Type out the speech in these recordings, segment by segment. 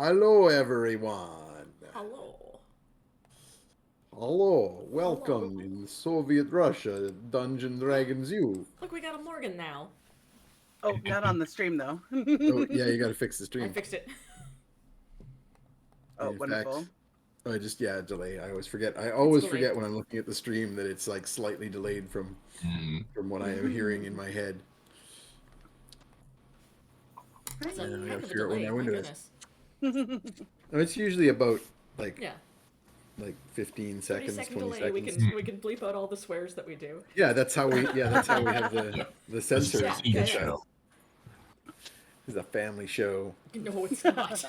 Hello, everyone. Hello. Hello. Welcome in Soviet Russia, Dungeon Dragons U. Look, we got a Morgan now. Oh, not on the stream though. Oh, yeah, you got to fix the I stream. fixed it. Oh, In wonderful. fact, I just, delay. I always forget. I always delayed. forget when I'm looking at the stream that it's like slightly delayed from what I am hearing in my head. That's a And I heck gotta of a figure out where delay. my My window is. goodness. It's usually about like Yeah. 15 30 seconds, second 20 delay. seconds. We can bleep out all the swears that we do. Yeah, that's how we have the censors. Yeah. Show. This is a family show. No, it's not.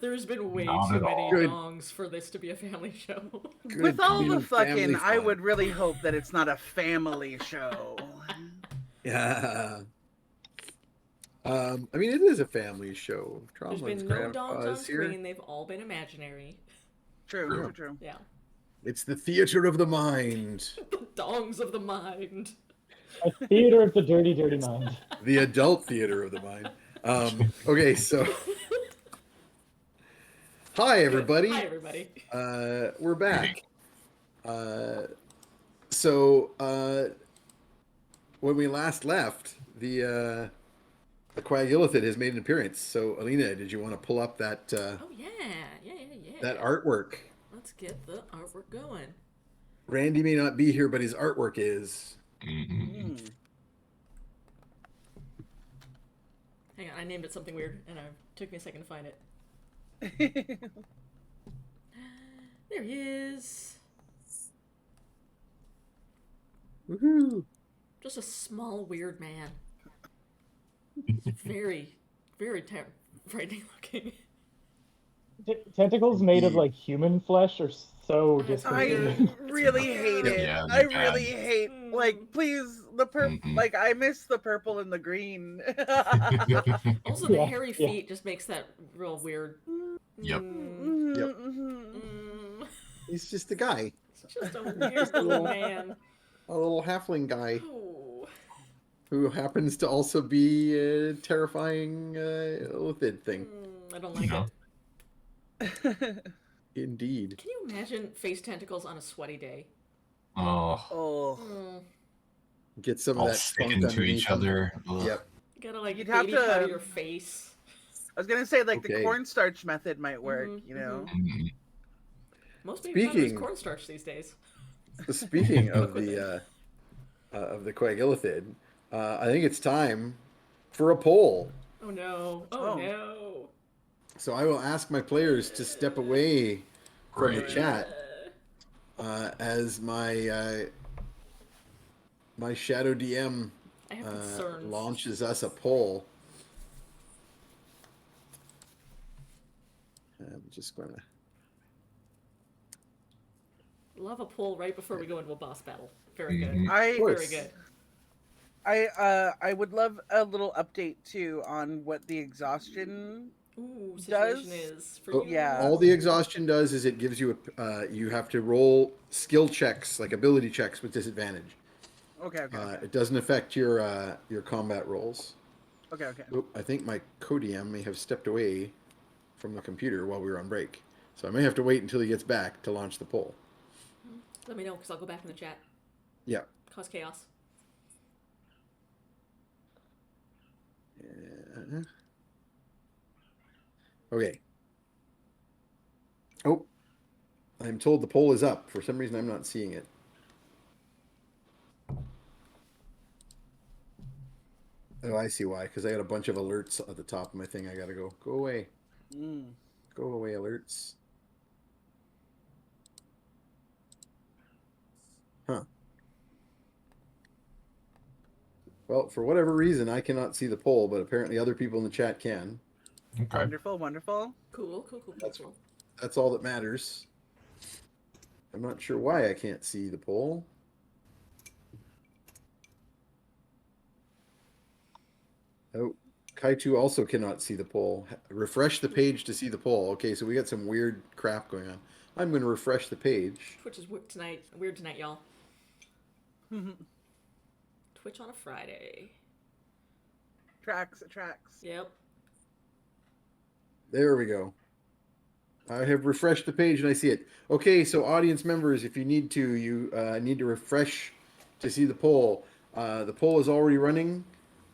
There's been way Not too at many all. Good. dongs for this to be a family show. Good, With all clean the fucking, family I fun. would really hope that it's not a family show. Yeah. I mean, it is a family show. There's Tromlin's been no dongs on grandpa's here. screen. They've all been imaginary. True. Yeah. It's the theater of the mind. The dongs of the mind. A theater of the dirty, dirty mind. The adult theater of the mind. Okay, so hi everybody. Hi, everybody. We're back. When we last left, the QuagIllithid has made an appearance. So Alina, did you want to pull up that Oh, yeah. that artwork? Let's get the artwork going. Randy may not be here, but his artwork is. Mm. Hang on, I named it something weird, and it took me a second to find it. There he is. Woohoo! Just a small, weird man. Very, very frightening looking. Tentacles made of like human flesh are so I disconcerting. really hate it. Yeah, I they're really bad. hate, like, please, the purple, Mhm. like, I miss the purple and the green. Also, the Yeah, hairy yeah. feet just makes that real weird. Yep. Yep. Mm, He's just a guy, it's just a weird little man. a little halfling guy Oh. who happens to also be a terrifying illithid thing. I don't like Yeah. it. Indeed. Can you imagine face tentacles on a sweaty day? Oh, Oh. Get some of all that spunk sticking to underneath each them. other. Ugh. Yep. You gotta like You'd have baby powder to- your face. I was gonna say, like, Okay. the cornstarch method might work, Mhm, you know? Mhm. Most baby powder is Speaking- cornstarch these days. Speaking of the QuagIllithid, I think it's time for a poll. Oh no! Oh, Oh. no! So I will ask my players to step away from the Great. chat as my my shadow DM I have concerns. launches us a poll. I'm just gonna. Love a pull right before we go into a boss battle. Very good. Mhm. I, Of course. Very good. I would love a little update, too, on what the exhaustion... Ooh, Does- situation is for Oh, you. yeah. All the exhaustion does is it gives you you have to roll skill checks, like ability checks, with disadvantage. Okay. It doesn't affect your combat rolls. Okay. Oop, I think my co-DM may have stepped away from the computer while we were on break, so I may have to wait until he gets back to launch the poll. Let me know because I'll go back in the chat. Yeah. Cause chaos. Okay. Oh, I'm told the poll is up. For some reason, I'm not seeing it. Oh, I see why. Because I got a bunch of alerts at the top of my thing. I gotta go. Go away. Mm. Go away, alerts. Huh. Well, for whatever reason, I cannot see the poll, but apparently other people in the chat can. Okay. Wonderful. Cool. That's- Cool. That's all that matters. I'm not sure why I can't see the poll. Oh, Kaitu also cannot see the poll. Refresh the page to see the poll. Okay, so we got some weird crap going on. I'm going to refresh the page. Twitch is weird tonight, y'all. Twitch on a Friday. Tracks. Yep. There we go. I have refreshed the page and I see it. Okay, so audience members, if you need to, you need to refresh to see the poll. The poll is already running.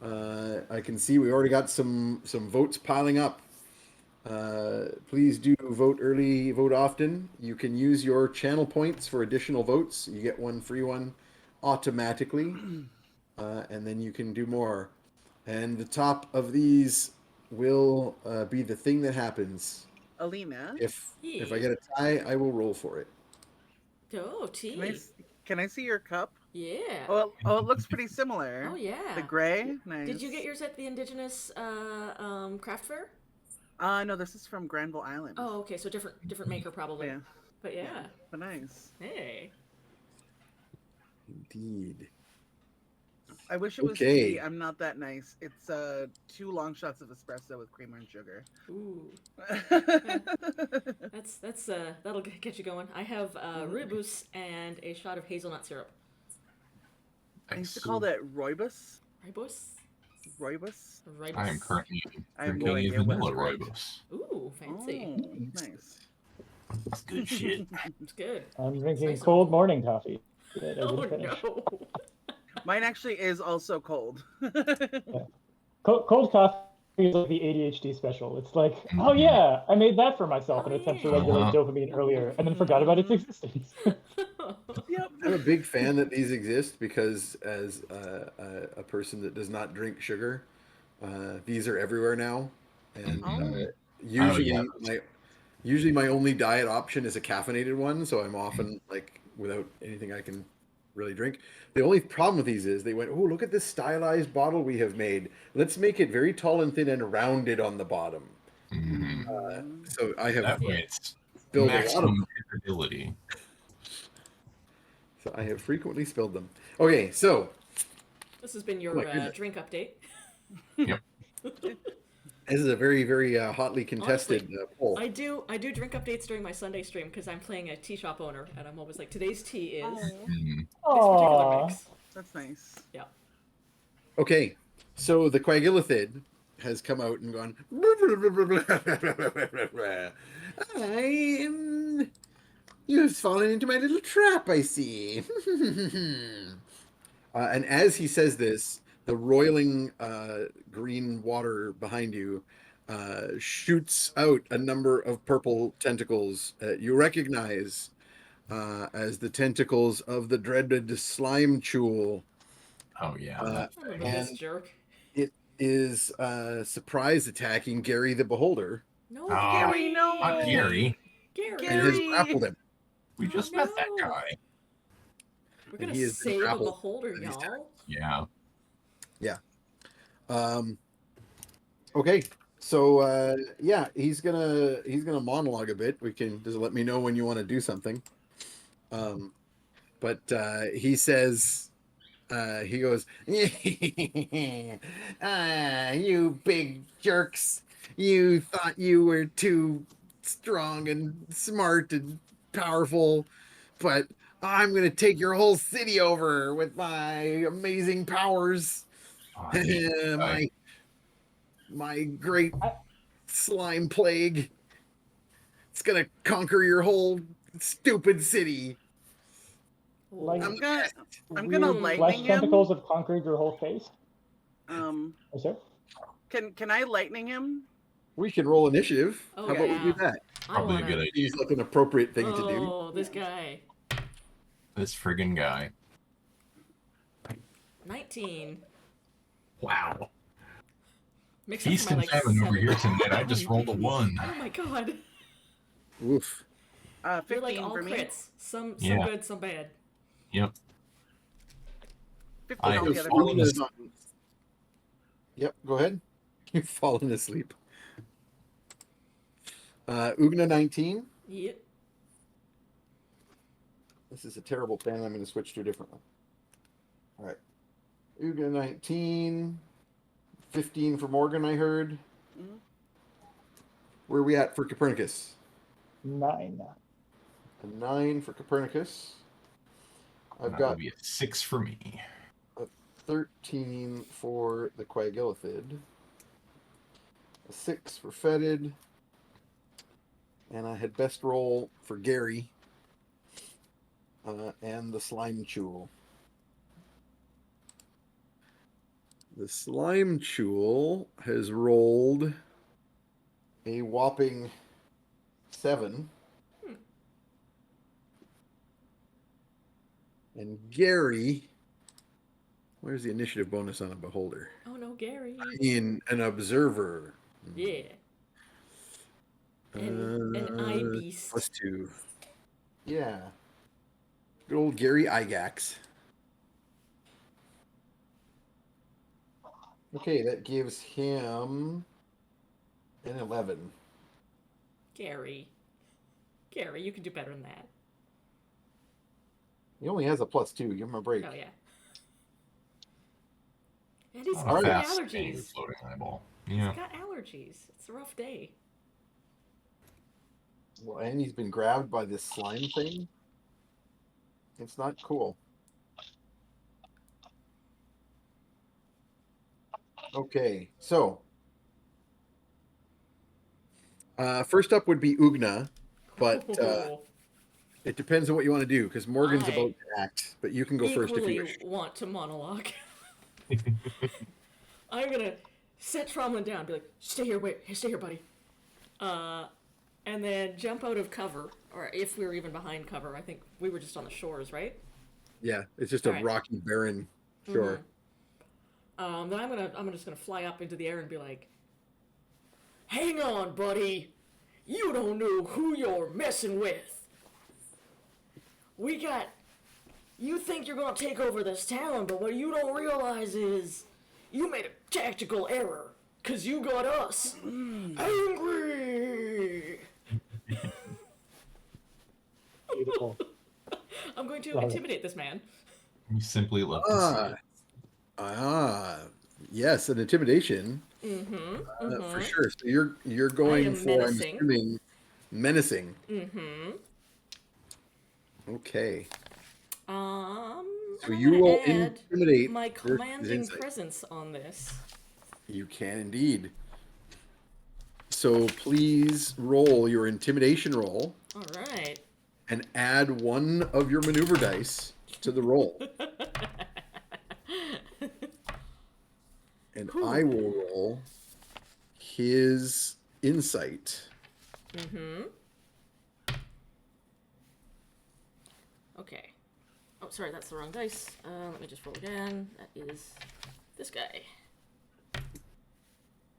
I can see we already got some votes piling up. Please do vote early, vote often. You can use your channel points for additional votes. You get one free one automatically, and then you can do more. And the top of these will be the thing that happens. Alina, If I get a tie, I will roll for it. Oh, can I, tea. can I see your cup? Yeah. Oh, it looks pretty similar. Oh, yeah. The gray, nice. Did you get yours at the Indigenous craft fair? No, this is from Granville Island. Oh, okay. So different maker probably. Yeah. But yeah. But nice. Hey. Indeed. I wish it was Okay. tea. I'm not that nice. It's 2 long shots of espresso with creamer and sugar. Ooh. That's that'll get you going. I have rooibos and a shot of hazelnut syrup. I used to call that rooibos. Rooibos. Rooibos. Rooibos. I am currently I have no drinking a idea what vanilla it's called. rooibos. Ooh, fancy. Oh, nice. That's good shit. It's good. I'm drinking nice cold morning coffee. That I Oh didn't finish. no. Mine actually is also cold. Cold coffee is like the ADHD special. It's like, oh yeah, I made that for myself in Oh, an attempt to yeah. regulate dopamine earlier, and then forgot about its existence. Yep. I'm a big fan that these exist because, as a person that does not drink sugar, these are everywhere now, and usually my only diet option is a caffeinated one. So I'm often like without anything I can really drink. The only problem with these is they went, oh, look at this stylized bottle we have made. Let's make it very tall and thin and rounded on the bottom. So I have That way it's spilled a lot of maximum capability. So I have frequently spilled them. Okay, so This has been your my goodness. drink update. Yep. this is a very, very hotly contested poll. I do drink updates during my Sunday stream because I'm playing a tea shop owner, and I'm always like, today's tea is this particular Aww. mix. That's nice. Yeah. Okay, so the QuagIllithid has come out and gone. You've fallen into my little trap, I see. And as he says this, the roiling green water behind you shoots out a number of purple tentacles that you recognize as the tentacles of the dreaded slime chewel. Oh yeah. I remember this and jerk. it is surprise attacking Gary the Beholder No, Oh, Gary, no. Not Gary. Gary. and has Gary! grappled him. We just no. met that guy. We're And gonna he has been save a grappled beholder, by these y'all. Yeah. Okay, so yeah, he's gonna monologue a bit. We can just let me know when you want to do something. But he says, he goes, you big jerks! You thought you were too strong and smart and powerful, but I'm gonna take your whole city over with my amazing powers. Oh, I hate that guy. my great slime plague. It's gonna conquer your whole stupid city. Like I'm gonna weird lightning flesh him. tentacles have conquered your whole face. Um, Oh, sir? can I lightning him? We can roll initiative. Oh, How about we do yeah. that? Probably a good idea. Seems like an appropriate thing to do. Oh, this guy. This friggin' guy. 19. Wow. Mix up Feast my, and like, famine over 7. here tonight. I just rolled a 1. Oh my god. Oof. 15 You're like all for me. crits. Some Yeah. good, some bad. Yep. 15 I have altogether. fallen Una's asleep. on- Yep, go ahead. You've fallen asleep. Ugna 19. Yep. This is a terrible pen. I'm going to switch to a different one. All right. Ugna 19. 15 for Morgan, I heard. Mhm. Where are we at for Copernicus? 9. A 9 for Copernicus. I've That got would be a 6 for me. 13 for the QuagIllithid. A 6 for Fetid. And I had best roll for Gary and the slime chewel. The slime chewel has rolled a whopping 7. And Gary, where's the initiative bonus on a beholder? Oh no, Gary. In an observer. Yeah. An eye beast. +2. Yeah. Good old Gary Igax. Okay, that gives him an 11. Gary, you can do better than that. He only has a +2. Give him a break. Oh yeah. And he's Not got a fast allergies. floating eyeball. Yeah. He's got allergies. It's a rough day. Well, and he's been grabbed by this slime thing. It's not cool. Okay, so first up would be Ugna, but it depends on what you want to do because Morgan's I about to act, but you can go first if you equally wish. want to monologue. I'm gonna set Tromlin down, be like, stay here, buddy. And then jump out of cover, or if we were even behind cover. I think we were just on the shores, right? Yeah, it's just a Alright. rocky, barren shore. Then I'm just gonna fly up into the air and be like, hang on, buddy. You don't know who you're messing with. You think you're gonna take over this town, but what you don't realize is you made a tactical error, 'cause you got us angry. Beautiful. I'm going to Love it. intimidate this man. You simply love to see it. Yes, an intimidation for sure. So you're going am for menacing. I'm assuming menacing. Okay. So So you will intimidate my versus commanding insight. presence on this. You can indeed. So please roll your intimidation roll All right. and add 1 of your maneuver dice to the roll. And I will roll his insight. Okay. Oh, sorry, that's the wrong dice. Let me just roll again. That is this guy.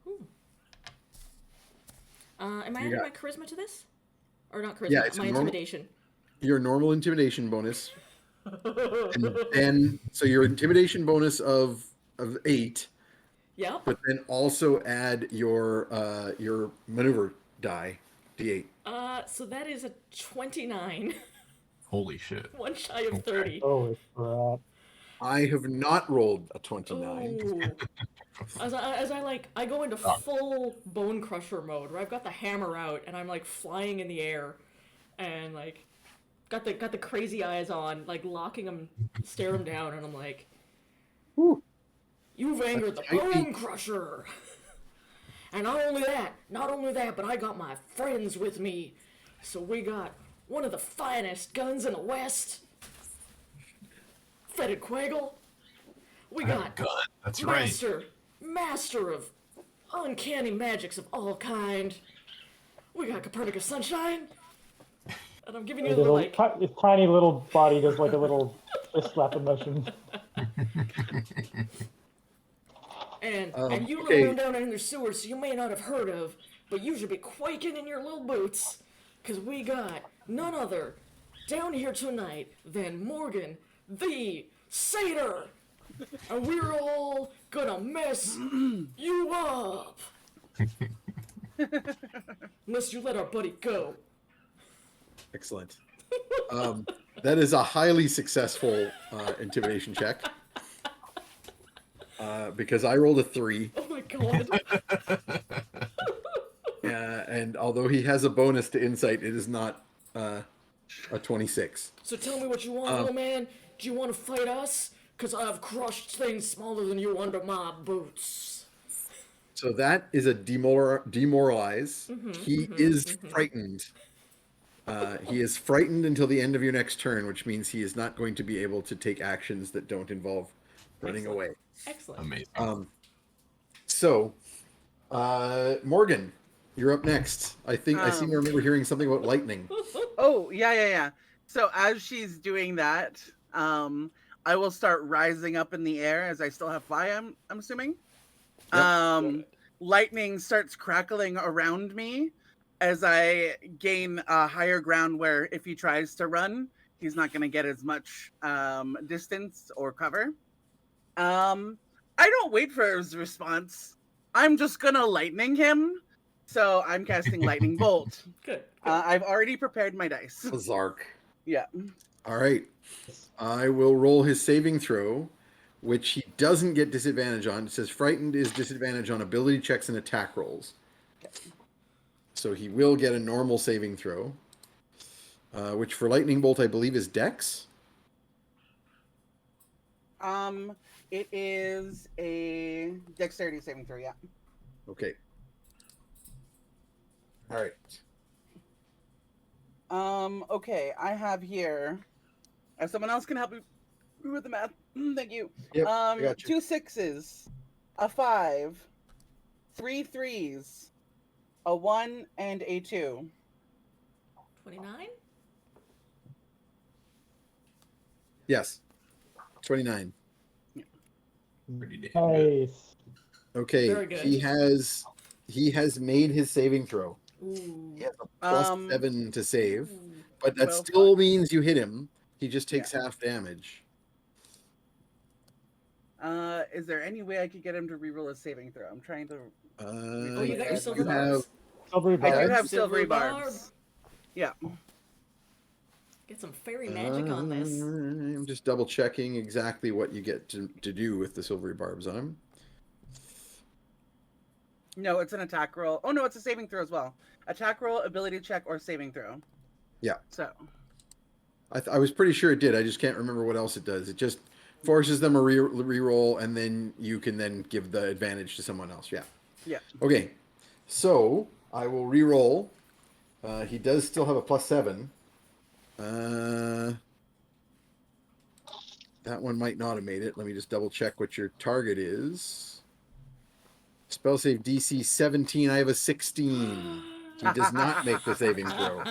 Ooh. Am I adding got- my charisma to this? Or not charisma, Yeah, it's my a normal- intimidation. Your normal intimidation bonus. And then so your intimidation bonus of 8, Yep. but then also add your maneuver die, D8. So that is a 29. Holy shit. One shy of 30. Holy crap. I have not rolled a 29. Ooh. I go into full bone crusher mode where I've got the hammer out and I'm like flying in the air and like got the crazy eyes on, like locking him, stare him down, and I'm like, Whew. you've angered the bone crusher. And not only that, but I got my friends with me. So we got one of the finest guns in the West. Fetid Quaggle. We got God, that's right. master of uncanny magics of all kind. We got Copernicus Sunshine. And I'm giving you the like. His tiny little body does like a little fist slap motion. And you okay. live down in the sewers, so you may not have heard of, but you should be quaking in your little boots, because we got none other down here tonight than Morgan the Satyr. And we're all gonna mess you up. Unless you let our buddy go. Excellent. That is a highly successful intimidation check. Because I rolled a 3. Oh my god. And although he has a bonus to insight, it is not a 26. So tell me what you want, little man. Do you want to fight us? Because I've crushed things smaller than you under my boots. So that is a demoralize. He is frightened. He is frightened until the end of your next turn, which means he is not going to be able to take actions that don't involve running Excellent. away. Excellent. Amazing. So, Morgan, you're up next. I seem to remember hearing something about lightning. Oh, yeah. So as she's doing that, I will start rising up in the air as I still have fly, I'm assuming. Yep. Lightning starts crackling around me as I gain higher ground where if he tries to run, he's not going to get as much distance or cover. I don't wait for his response. I'm just going to lightning him. So I'm casting Lightning Bolt. Good. I've already prepared my dice. Zark. Yeah. All right. I will roll his saving throw, which he doesn't get disadvantage on. It says frightened is disadvantage on ability checks and attack rolls. So he will get a normal saving throw, which for Lightning Bolt I believe is Dex. It is a dexterity saving throw, yeah. Okay. All right. Okay, I have here. If someone else can help me with the math, thank you. Yep, I got you. 2 6s, a 5, 3 3s, a 1, and a 2. 29? Yes. 29. Pretty damn good. Nice. Okay. Very good. He has made his saving throw. Ooh. He has a +7 to save, Ooh. but that Well, still fuck. means you hit him. He just takes half damage. Is there any way I could get him to reroll his saving throw? I'm trying to. Oh, you got your you silver have- barbs? Silvery I do barbs. have silvery Silvery barbs. Yeah. Get some fairy magic on this. I'm just double checking exactly what you get to do with the silvery barbs on him. No, it's an attack roll. Oh no, it's a saving throw as well. Attack roll, ability check, or saving throw. Yeah. So. I was pretty sure it did. I just can't remember what else it does. It just forces them a re-roll, and then you can then give the advantage to someone else. Yeah. Yeah. Okay. So I will re-roll. He does still have a +7. That one might not have made it. Let me just double check what your target is. Spell save DC 17. I have a 16. He does not make the saving throw.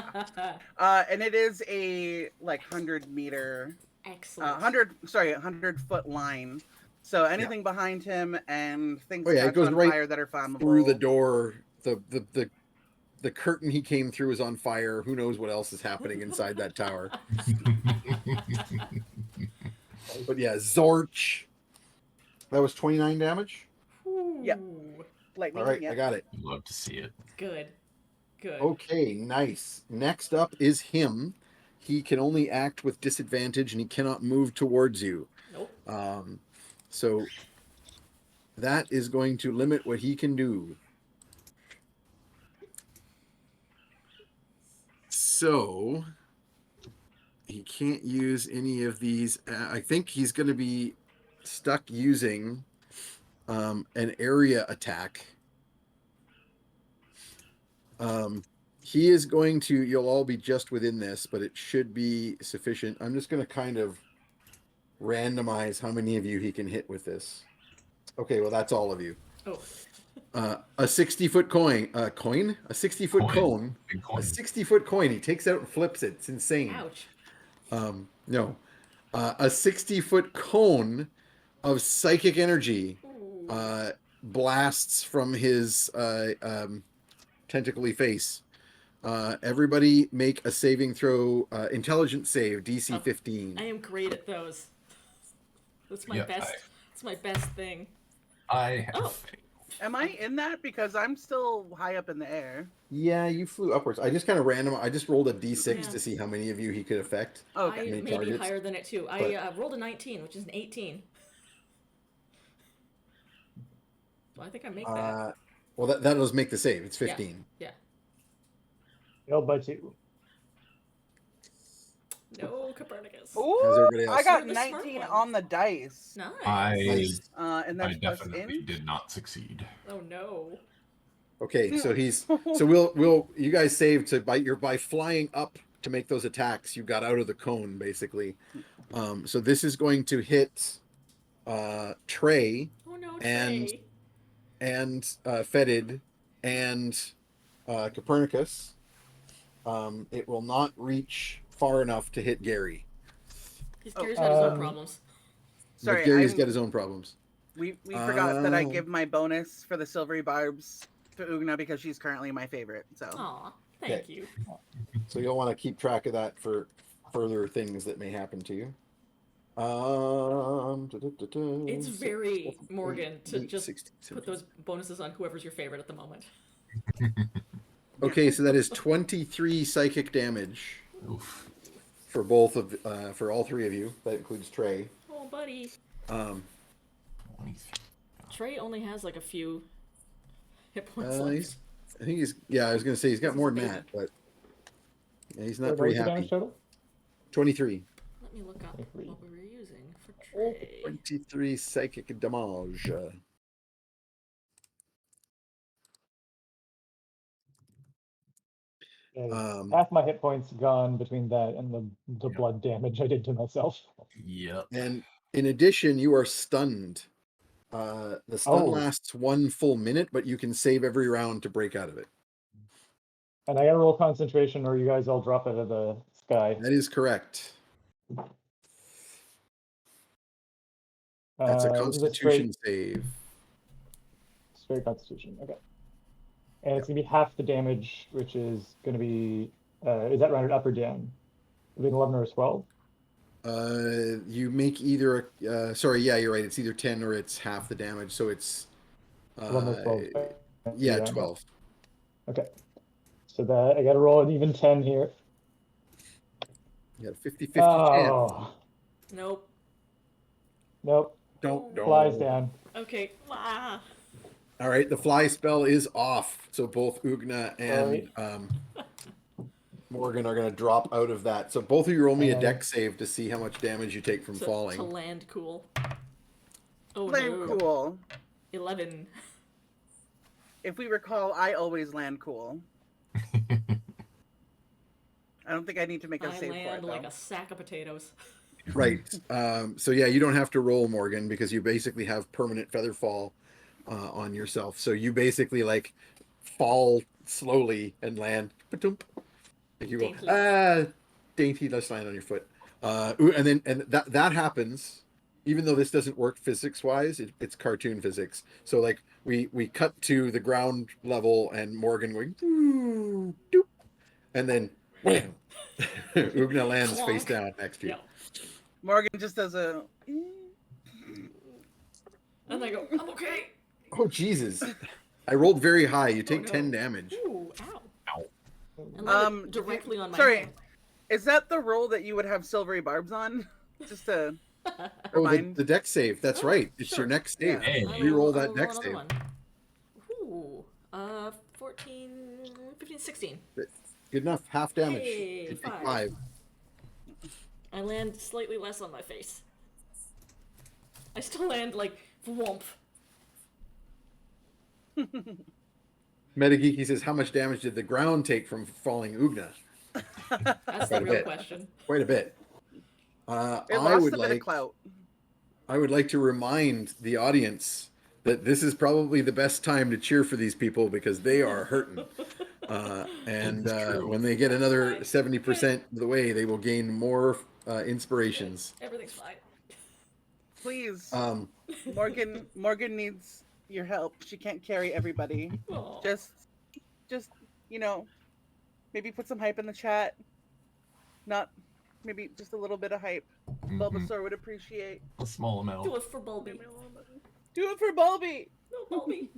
And it is a 100-meter, Excellent. 100-foot line. So anything behind him and things Oh, yeah, it catch goes on right fire that are flammable. Through the door, the curtain he came through is on fire. Who knows what else is happening inside that tower? But yeah, Zorch. That was 29 damage. Yep. Ooh. Lightning. All right, yeah. I got it. Love to see it. Good. Good. Okay, nice. Next up is him. He can only act with disadvantage and he cannot move towards you. Nope. So that is going to limit what he can do. So he can't use any of these. I think he's going to be stuck using an area attack. He is going to, you'll all be just within this, but it should be sufficient. I'm just going to kind of randomize how many of you he can hit with this. Okay, well, that's all of you. Oh. A 60-foot coin, a 60-foot cone, Big coin. a 60-foot coin. He takes out and flips it. It's insane. Ouch. No, a 60-foot cone of psychic energy blasts from his tentacly face. Everybody make a saving throw, intelligence save, DC 15. I am great at those. That's my best. That's my best thing. I have. Oh. Am I in that? Because I'm still high up in the air. Yeah, you flew upwards. I just kind of I just rolled a D6 Yeah. to see how many of you he could affect. Okay. I Many may be targets, higher than it too. I rolled a 19, which is an 18. So I think I make that. Well, that does make the save. It's 15. Yeah. Failed by 2. No Copernicus. Ooh, everybody else? I got You're the smart 19 one. on the dice. Nice. Nice. And I that's plus definitely in. did not succeed. Oh no. Okay, so we'll you guys saved to by flying up to make those attacks. You got out of the cone basically. So this is going to hit Trey Oh no, and Trey. Fetid and Copernicus. It will not reach far enough to hit Gary. Gary's got his own Um, problems. Sorry, But Gary's got his own problems. we forgot that I Oh. give my bonus for the silvery barbs to Ugna because she's currently my favorite. So Aw, thank you. So you'll want to keep track of that for further things that may happen to you. It's very Morgan to 8, just 16, put 17. those bonuses on whoever's your favorite at the moment. Okay, so that is 23 psychic damage Oof. for both of for all three of you. That includes Trey. Oh, buddy. Um, 23. Trey only has like a few hit points he's, left. I think he's I was gonna say he's got He's more a than baby. that, but yeah, he's What not was very the damage happy. total? 23. Let me look up 23. what we were using for Trey. 23 psychic damage. Yeah, half my hit points gone between that and the Yep. blood damage I did to myself. Yep. And in addition, you are stunned. The stun Oh. lasts 1 full minute, but you can save every round to break out of it. And I gotta roll concentration or you guys all drop out of the sky. That is correct. That's a This is a Constitution save. straight constitution. Okay. And it's gonna be half the damage, which is gonna be is that rounded up or down? Is it an 11 or a 12? You make either. Sorry, yeah, you're right. It's either 10 or it's half the damage. So it's 11 or 12. yeah, 12. Okay. So that I gotta roll an even 10 here. You got a 50-50 chance. Oh, Nope. nope. Don't. Flies down. Okay. Ah. All right, the fly spell is off. So both Ugna and Morgan are going to drop out of that. So both of you roll me a And- deck save to see how much damage you take from To falling. land cool. Oh land no. cool. 11. If we recall, I always land cool. I don't think I need to make a I save for it land though. like a sack of potatoes. Right. So yeah, you don't have to roll, Morgan, because you basically have permanent feather fall on yourself. So you basically like fall slowly and land. Ba-doomp. Like you go, Dainty. dainty, let's land on your foot. And that happens, even though this doesn't work physics wise, it's cartoon physics. So like we cut to the ground level and Morgan going, "Doo, doop," and then wham, Ugna lands face Clonk. down next to you. Yeah. Morgan just does a. And I go, I'm okay. Oh Jesus! I rolled very high. You take no. 10 damage. Ooh, ow. Ow. And land it directly on my Sorry, head. is that the roll that you would have silvery barbs on? Just to Oh, remind. the deck save. That's Oh, right. It's sure. your next save. Hey. I Reroll will- I that will deck roll save. another one. Ooh. 14, 15, 16. Good enough. Half damage. Hey, You take 5. 5. I land slightly less on my face. I still land like whomp. Metageeky says, "How much damage did the ground take from falling Ugna?" That's Quite the a real bit. question. Quite a bit. It I lost would a bit of like. clout. I would like to remind the audience that this is probably the best time to cheer for these people because they are hurting. And It's true. when they get another 70% of the way, they will gain more inspirations. Everything's fine. Please, Um, Morgan needs your help. She can't carry everybody. Aw. Just maybe put some hype in the chat. Not maybe just a little bit of hype. Mhm. Bulbasaur would appreciate. A small amount. Do it for Bulby. Do it for Bulby. No, Bulby.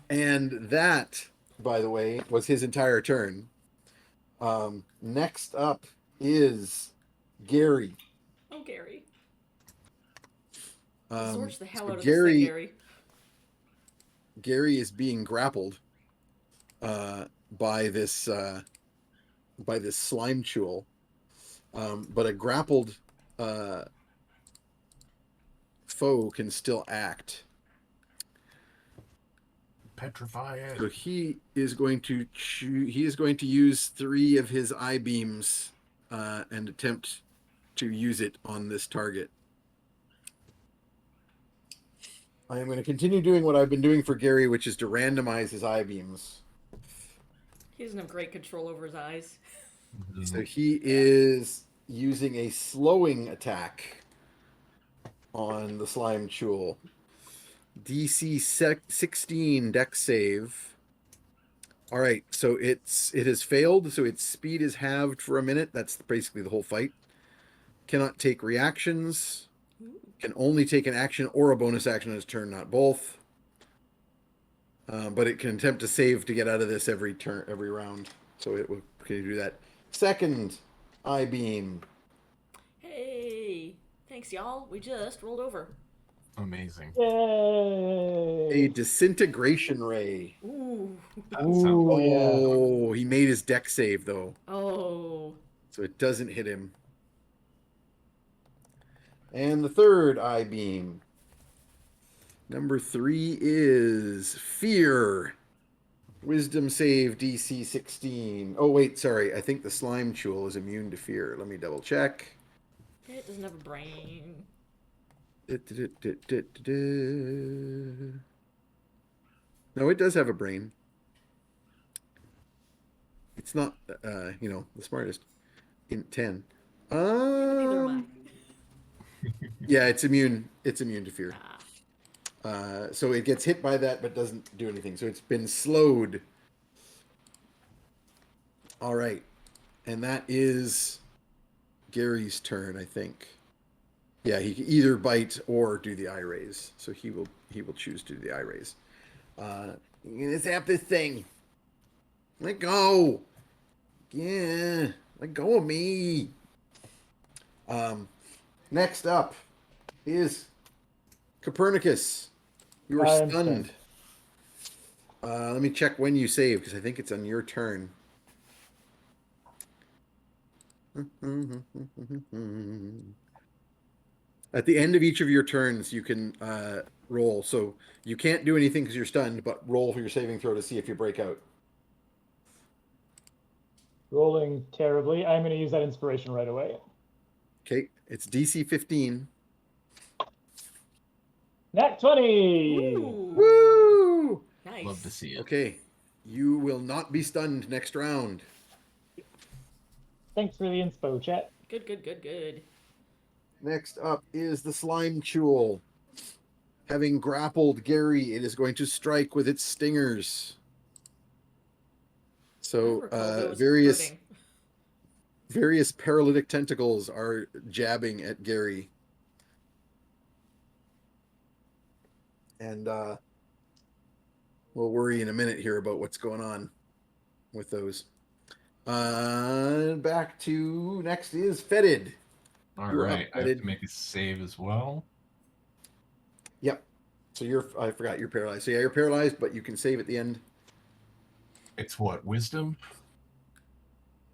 And that, by the way, was his entire turn. Next up is Gary. Oh, Gary. Um, Zorch the hell so out of Gary, this thing, Gary. Gary is being grappled by this slime chewel. but a grappled foe can still act. Petrify it. So he is going to use 3 of his eye beams and attempt to use it on this target. I am going to continue doing what I've been doing for Gary, which is to randomize his eye beams. He doesn't have great control over his eyes. So he is using a slowing attack on the slime chul. DC 16 dex save. All right, so it has failed, so its speed is halved for a minute. That's basically the whole fight. Cannot take reactions. Can only take an action or a bonus action on its turn, not both. But it can attempt to save to get out of this every round. So it will continue to do that. Second eye beam. Hey, thanks y'all. We just rolled over. Amazing. Yay! A disintegration ray. Ooh. That sounds Oh, he made his deck save though, Oh. so it doesn't hit him. And the third eye beam. Number 3 is fear. Wisdom save DC 16. Oh wait, sorry. I think the slime chul is immune to fear. Let me double check. It doesn't have a brain. No, it does have a brain. It's not, the smartest. Int 10. Neither am Yeah, it's immune. It's immune to fear. I. So it gets hit by that, but doesn't do anything. So it's been slowed. All right, and that is Gary's turn, I think. Yeah, he can either bite or do the eye raise. So he will choose to do the eye raise. Let's have this thing. Let go. Yeah, let go of me. Next up is Copernicus. You are I'm stunned. Let me check when you save, because I think it's on your turn. At the end of each of your turns, you can roll. So you can't do anything because you're stunned, but roll for your saving throw to see if you break out. Rolling terribly. I'm going to use that inspiration right away. Okay, it's DC 15. Nat 20! Ooh. Woo! Nice. Love to see it. Okay, you will not be stunned next round. Thanks for the inspo, chat. Good, good, good, good. Next up is the slime chul. Having grappled Gary, it is going to strike with its stingers. I So recall those various hurting. paralytic tentacles are jabbing at Gary. And we'll worry in a minute here about what's going on with those. Back to next is Fetid. All You're right, up, I have Fetid. to make a save as well. Yep. So I forgot you're paralyzed. So yeah, you're paralyzed, but you can save at the end. It's what, wisdom?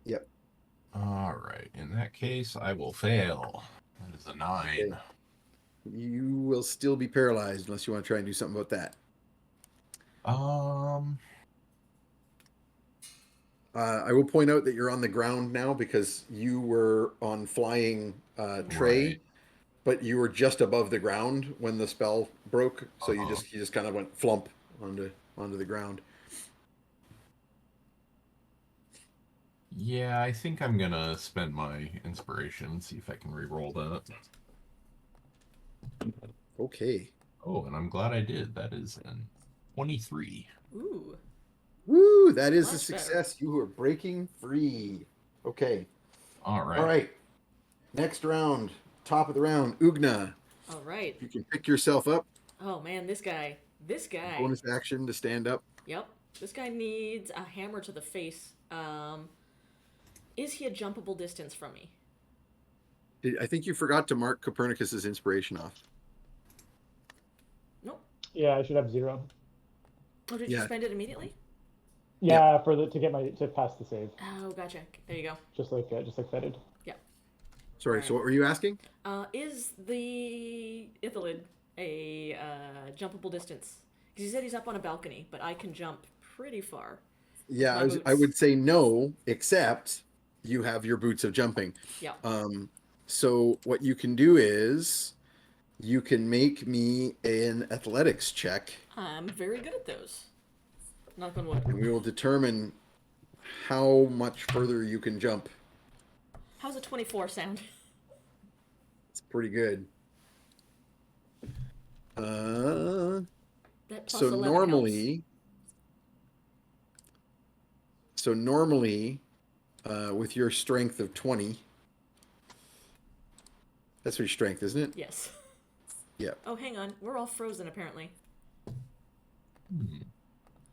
Yep. All right, in that case, I will fail. That is a 9. Okay. You will still be paralyzed unless you want to try and do something about that. I will point out that you're on the ground now because you were on flying tray, Right. but you were just above the ground when the spell broke. So you just kind of went flump onto the ground. Yeah, I think I'm gonna spend my inspiration and see if I can re-roll that. Okay. Oh, and I'm glad I did. That is an 23. Ooh. Woo! That is a Much better. success. You are breaking free. Okay. All right. All right. Next round. Top of the round. Ugna. All right. You can pick yourself up. Oh man, this guy. This guy. Bonus action to stand up. Yep. This guy needs a hammer to the face. Is he a jumpable distance from me? I think you forgot to mark Copernicus's inspiration off. Nope. Yeah, I should have 0. Oh, did you Yeah. spend it immediately? Yeah, to pass the save, Oh, gotcha. There you go. just like Fetid. Sorry. So what were you asking? Is the Ithilid a jumpable distance? Because he said he's up on a balcony, but I can jump pretty far. Yeah, My I boots. would say no, except you have your boots of jumping. Yeah. So what you can do is you can make me an athletics check, I'm very good at those. Knock on wood. and we will determine how much further you can jump. How's a 24 sound? It's pretty good. That plus So 11 normally, with your strength of 20, that's your strength, isn't it? helps. Yes. Yeah. Oh, hang on. We're all frozen, apparently.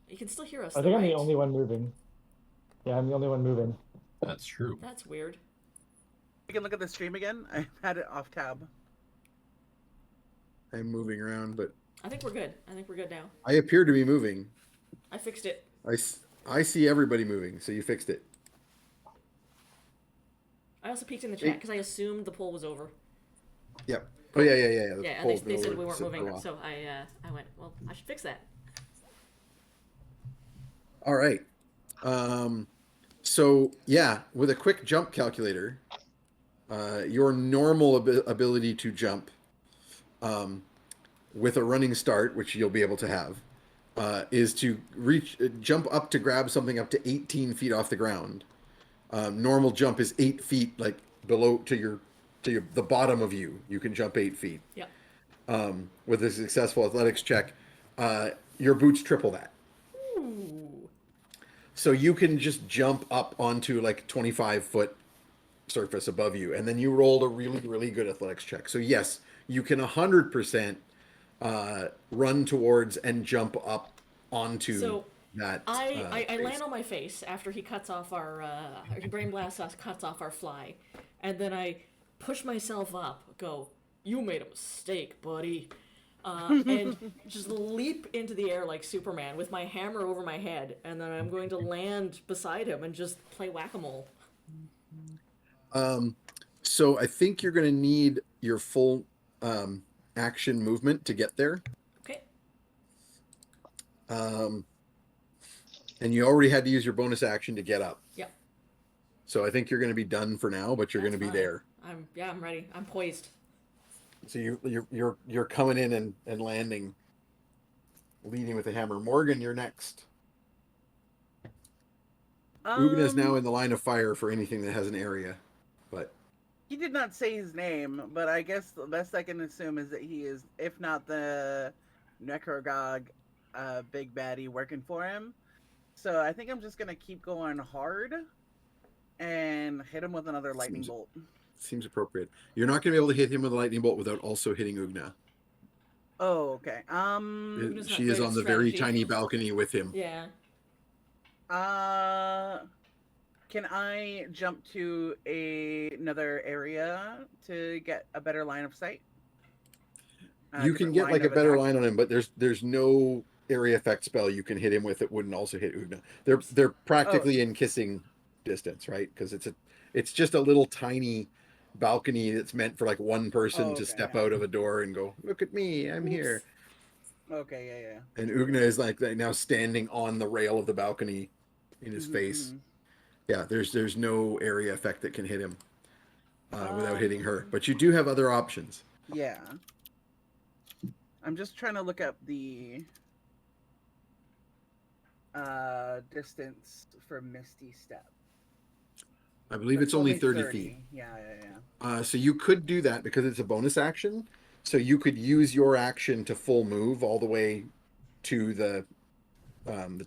You can still hear us, I though, think I'm the right? only one moving. Yeah, I'm the only one moving. That's true. That's weird. You can look at the stream again. I had it off tab. I'm moving around, but I think we're good. I think we're good now. I appear to be moving. I fixed it. I see everybody moving, so you fixed it. I also peeked in the chat because I assumed the poll was over. Yep. Oh yeah. The Yeah, and poll's they been said over we weren't for a moving, while. so I went, well, I should fix that. All right. So yeah, with a quick jump calculator, your normal ability to jump, with a running start, which you'll be able to have, is to jump up to grab something up to 18 feet off the ground. Normal jump is 8 feet, like below to the bottom of you. You can jump 8 feet. Yeah. With a successful athletics check, your boots triple that. Ooh. So you can just jump up onto like 25-foot surface above you, and then you rolled a really, really good athletics check. So yes, you can 100% run towards and jump up onto So that. I space. land on my face after he cuts off our he brain blasts us, cuts off our fly, and then I push myself up. Go, you made a mistake, buddy, and just leap into the air like Superman with my hammer over my head, and then I'm going to land beside him and just play whack-a-mole. So I think you're going to need your full action movement to get there. Okay. And you already had to use your bonus action to get up. Yeah. So I think you're going to be done for now, but you're going to be That's fine. there. I'm ready. I'm poised. So you're coming in and landing, leading with a hammer. Morgan, you're next. Ugna's now in the line of fire for anything that has an area, but He did not say his name, but I guess the best I can assume is that he is, if not the Necrogog big baddie working for him. So I think I'm just gonna keep going hard and hit him with another lightning bolt. seems appropriate. You're not going to be able to hit him with a lightning bolt without also hitting Ugna. Oh, okay. Ugna's not She is great on at the very strategy. tiny balcony with him. Yeah. Can I jump to another area to get a better line of sight? You can Different get line like a of better attack? line on him, but there's no area effect spell you can hit him with that wouldn't also hit Ugna. They're practically in kissing distance, right? Because it's just a little tiny balcony that's meant for like one person Oh, to okay, step yeah. out of a door and go, look at me, I'm here. Okay, yeah. And Ugna is like now standing on the rail of the balcony in his Mhm, face. mhm. Yeah, there's no area effect that can hit him without hitting her. Um, But you do have other options. Yeah. I'm just trying to look up the distance for Misty Step. I believe it's only 30 feet. Yeah. So you could do that because it's a bonus action. So you could use your action to full move all the way to the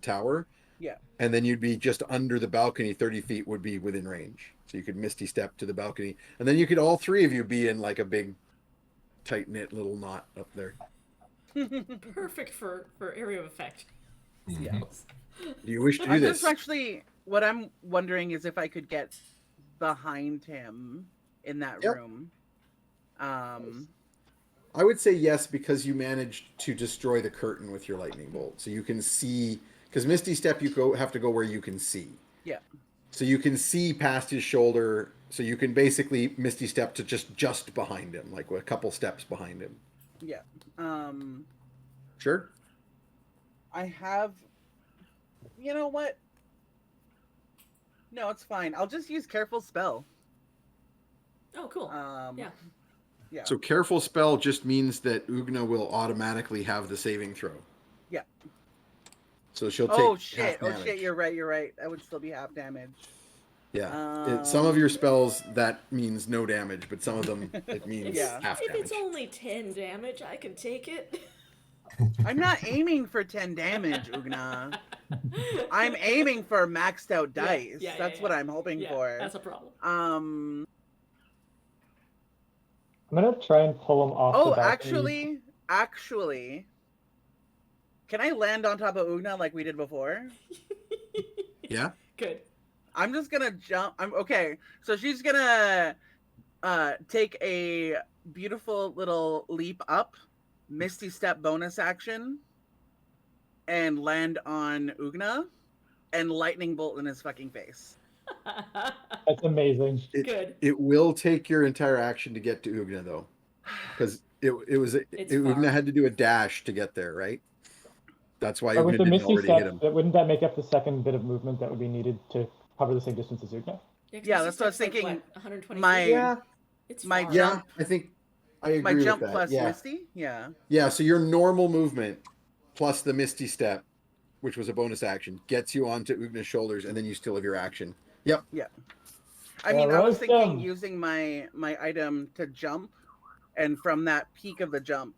tower. Yeah. And then you'd be just under the balcony. 30 feet would be within range. So you could Misty Step to the balcony. And then you could all three of you be in like a big tight knit little knot up there. Perfect for area of effect. Yeah. Do you wish to do I'm this? just actually, what I'm wondering is if I could get behind him in that Yep. room. I would say yes, because you managed to destroy the curtain with your lightning bolt. So you can see, because Misty Step, have to go where you can see. Yeah. So you can see past his shoulder So you can basically Misty Step to just behind him, like a couple steps behind him. Yeah. Sure. I have. You know what? No, it's fine. I'll just use careful spell. Oh, cool. Yeah. Yeah. So careful spell just means that Ugna will automatically have the saving throw. Yeah. So she'll take. Oh shit! half Oh shit! damage. You're right. You're right. That would still be half damage. Yeah. Some of your spells that means no damage, but some of them it means Yeah. half If damage. it's only 10 damage, I can take it. I'm not aiming for 10 damage, Ugna. I'm aiming for maxed out Yeah, dice. yeah, That's yeah. what I'm hoping Yeah, for. that's a problem. Um. I'm gonna try and pull him off the Oh, balcony. actually, can I land on top of Ugna like we did before? Yeah. Good. I'm just gonna jump. I'm okay. So she's gonna take a beautiful little leap up, Misty Step bonus action, and land on Ugna, and lightning bolt in his fucking face. That's amazing. Good. It will take your entire action to get to Ugna though, because Ugna far. had to do a dash to get there, right? That's why But Ugna with the didn't Misty already Step, hit him. wouldn't that make up the second bit of movement that would be needed to cover the same distance as Ugna? 'cause Yeah, Misty that's what I was Step's like, thinking. what, 120 My- feet? Yeah. It's my far. Yeah, Jump. I think I agree My with jump that. plus yeah. Misty? Yeah. Yeah, so your normal movement plus the Misty Step, which was a bonus action, gets you onto Ugna's shoulders, and then you still have your action. Yep. I mean, I was roast thinking them. using my item to jump, and from that peak of the jump.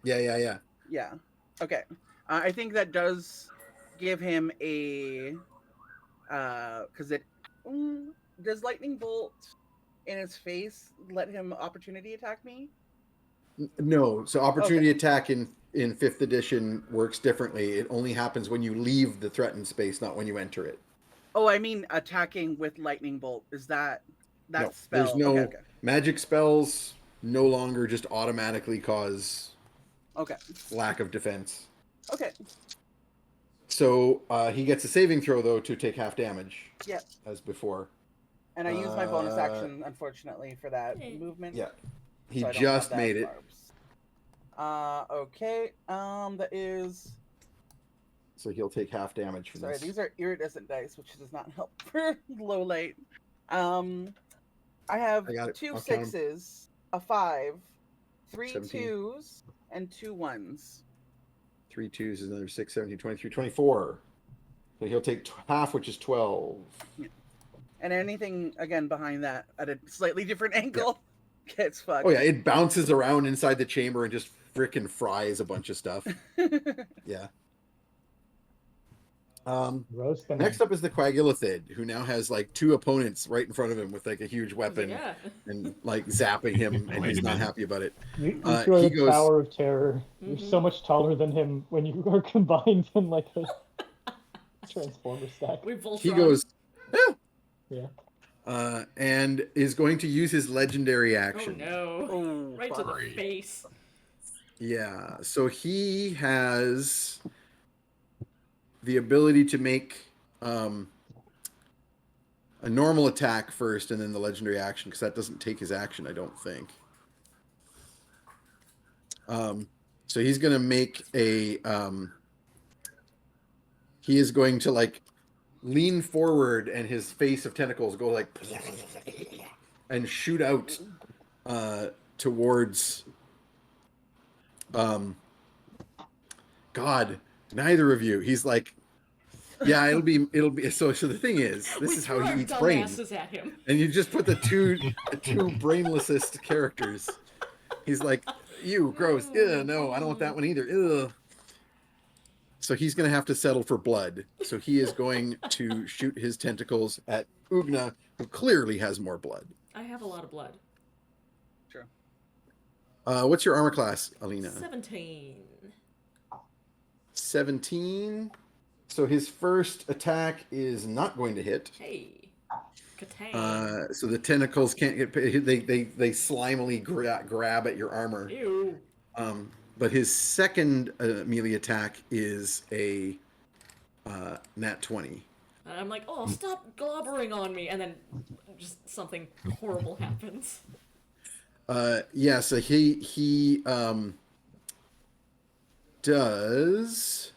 Yeah. Yeah. Okay. I think that does give him a because does lightning bolt in his face let him opportunity attack me? No, so opportunity attack in 5th edition works differently. It only happens when you leave the threatened space, not when you enter it. Oh, I mean attacking with lightning bolt. Is that No, spell? there's no Okay. magic spells no longer just automatically cause Okay. lack of defense. Okay. So he gets a saving throw though to take half damage. Yep. As before. And I use my bonus Uh, action, unfortunately, for that movement. Yeah. He so I don't just have that made it. barbs. Okay. That is. So he'll take half damage from Sorry, this. these are iridescent dice, which does not help for low light. I have I got it. 2 I'll count 'em. 6s, a 5, 3 17. 2s, and 2 1s. 3 2s is another 6, 17, 23, 24. So he'll take half, which is 12. And anything, again, behind that at a slightly different angle gets fucked. Oh yeah, it bounces around inside the chamber and just frickin' fries a bunch of stuff. Yeah. Roast them. Next up is the QuagIllithid, who now has like 2 opponents right in front of him with like a huge weapon Yeah. and like zapping him, and he's not Wait a happy about it. You he two are the goes- Tower of Terror. You're so much taller than him when you are combined in like a Transformer stack. We Voltron. He goes, Yeah. and is going to use his legendary Oh action. no. Oh, Right to the Sorry. face. Yeah, so he has the ability to make a normal attack first and then the legendary action, because that doesn't take his action, I don't think. So he's going to make a... he is going to like lean forward and his face of tentacles go like... and shoot out towards... God, neither of you. He's like, yeah, it'll be. So the thing is, this We is threw how our he eats brain, dumbasses at him. and you just put the two brainlessest characters. He's like, you gross. Ew, no, I don't want that one either. Ew. So he's gonna have to settle for blood. So he is going to shoot his tentacles at Ugna, who clearly has more blood. I have a lot of blood. What's your armor class, Alina? 17. 17. So his first attack is not going to hit. Hey. Katang. So the tentacles can't get. They slimily grab at your armor. Ew. But his second melee attack is a nat 20. And I'm like, oh, stop globbering on me, and then just something horrible happens. Yeah, so he does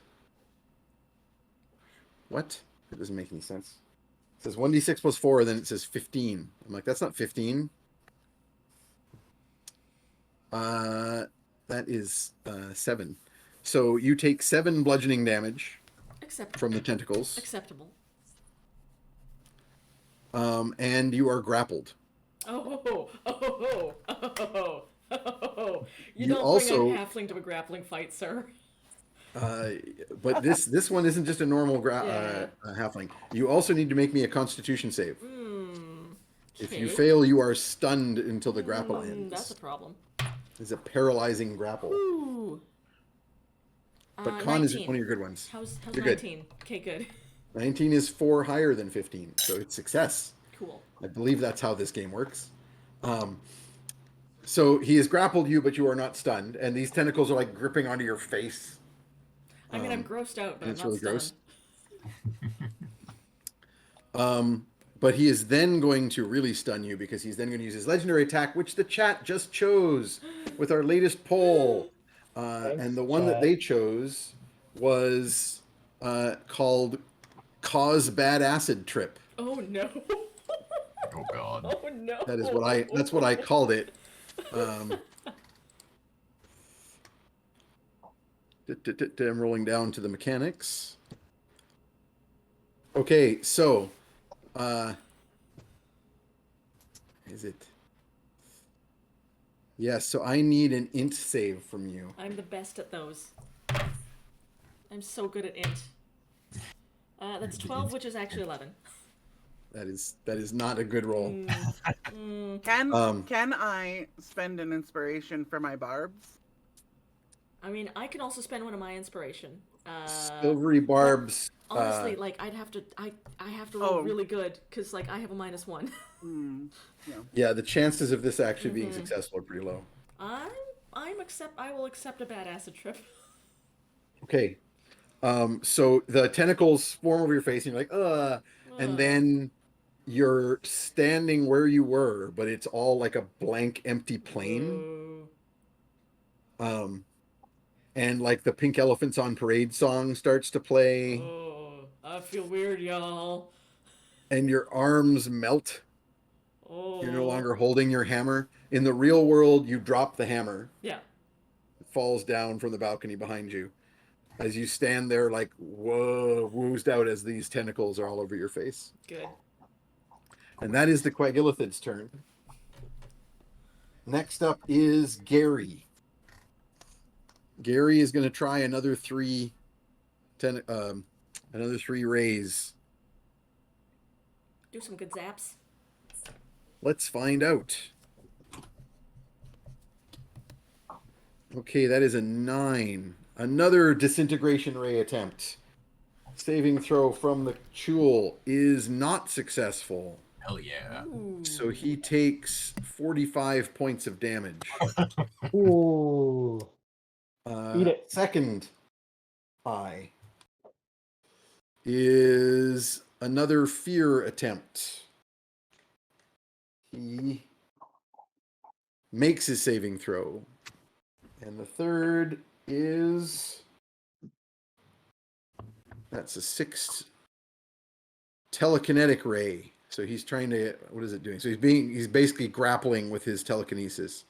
what? It doesn't make any sense. It says 1d6 plus 4, then it says 15. I'm like, that's not 15. That is 7. So you take 7 bludgeoning damage from the tentacles, Acceptable. and you are grappled. Oh. You You don't also- bring a halfling to a grappling fight, sir. But this one isn't just a normal Yeah. halfling. You also need to make me a Constitution save. If you Okay. fail, you are stunned until the grapple ends. That's a problem. It's a paralyzing grapple. Ooh. But con is 19. one of your good ones. How's You're good. 19? Okay, good. 19 is 4 higher than 15, so it's success. Cool. I believe that's how this game works. So he has grappled you, but you are not stunned, and these tentacles are like gripping onto your face. I mean, I'm grossed out, but I'm it's not really stunned. gross. But he is then going to really stun you because he's then going to use his legendary attack, which the chat just chose with our latest poll. And the one that they chose was called Cause Bad Acid Trip. Oh no. Oh god. Oh no. That's what I called it. I'm rolling down to the mechanics. Okay, so is it? Yes, so I need an int save from you. I'm the best at those. I'm so good at int. That's 12, which is actually 11. That is not a good roll. Can I spend an inspiration for my barbs? I mean, I can also spend one of my inspiration. Silvery barbs. Honestly, like I have to roll Oh. really good because like I have a -1. Yeah, the chances of this actually being successful are pretty low. I will accept a bad acid trip. Okay. So the tentacles form over your face, and you're like, and then you're standing where you were, but it's all like a blank, empty plane. And like the Pink Elephants on Parade song starts to play, Oh, I feel weird, y'all. and your arms melt. Oh. You're no longer holding your hammer. In the real world, you drop the hammer. Yeah. It falls down from the balcony behind you. As you stand there, like, whoa, woozed out as these tentacles are all over your face. Good. And that is the QuagIllithid's turn. Next up is Gary. Gary is going to try another 3 rays. Do some good zaps. Let's find out. Okay, that is a 9. Another disintegration ray attempt. Saving throw from the Chul is not successful. Hell yeah. So he takes 45 points of damage. Ooh. Eat it. Second eye is another fear attempt. He makes his saving throw. And the third is... That's a 6 telekinetic ray. So he's trying to... What is it doing? So he's basically grappling with his telekinesis.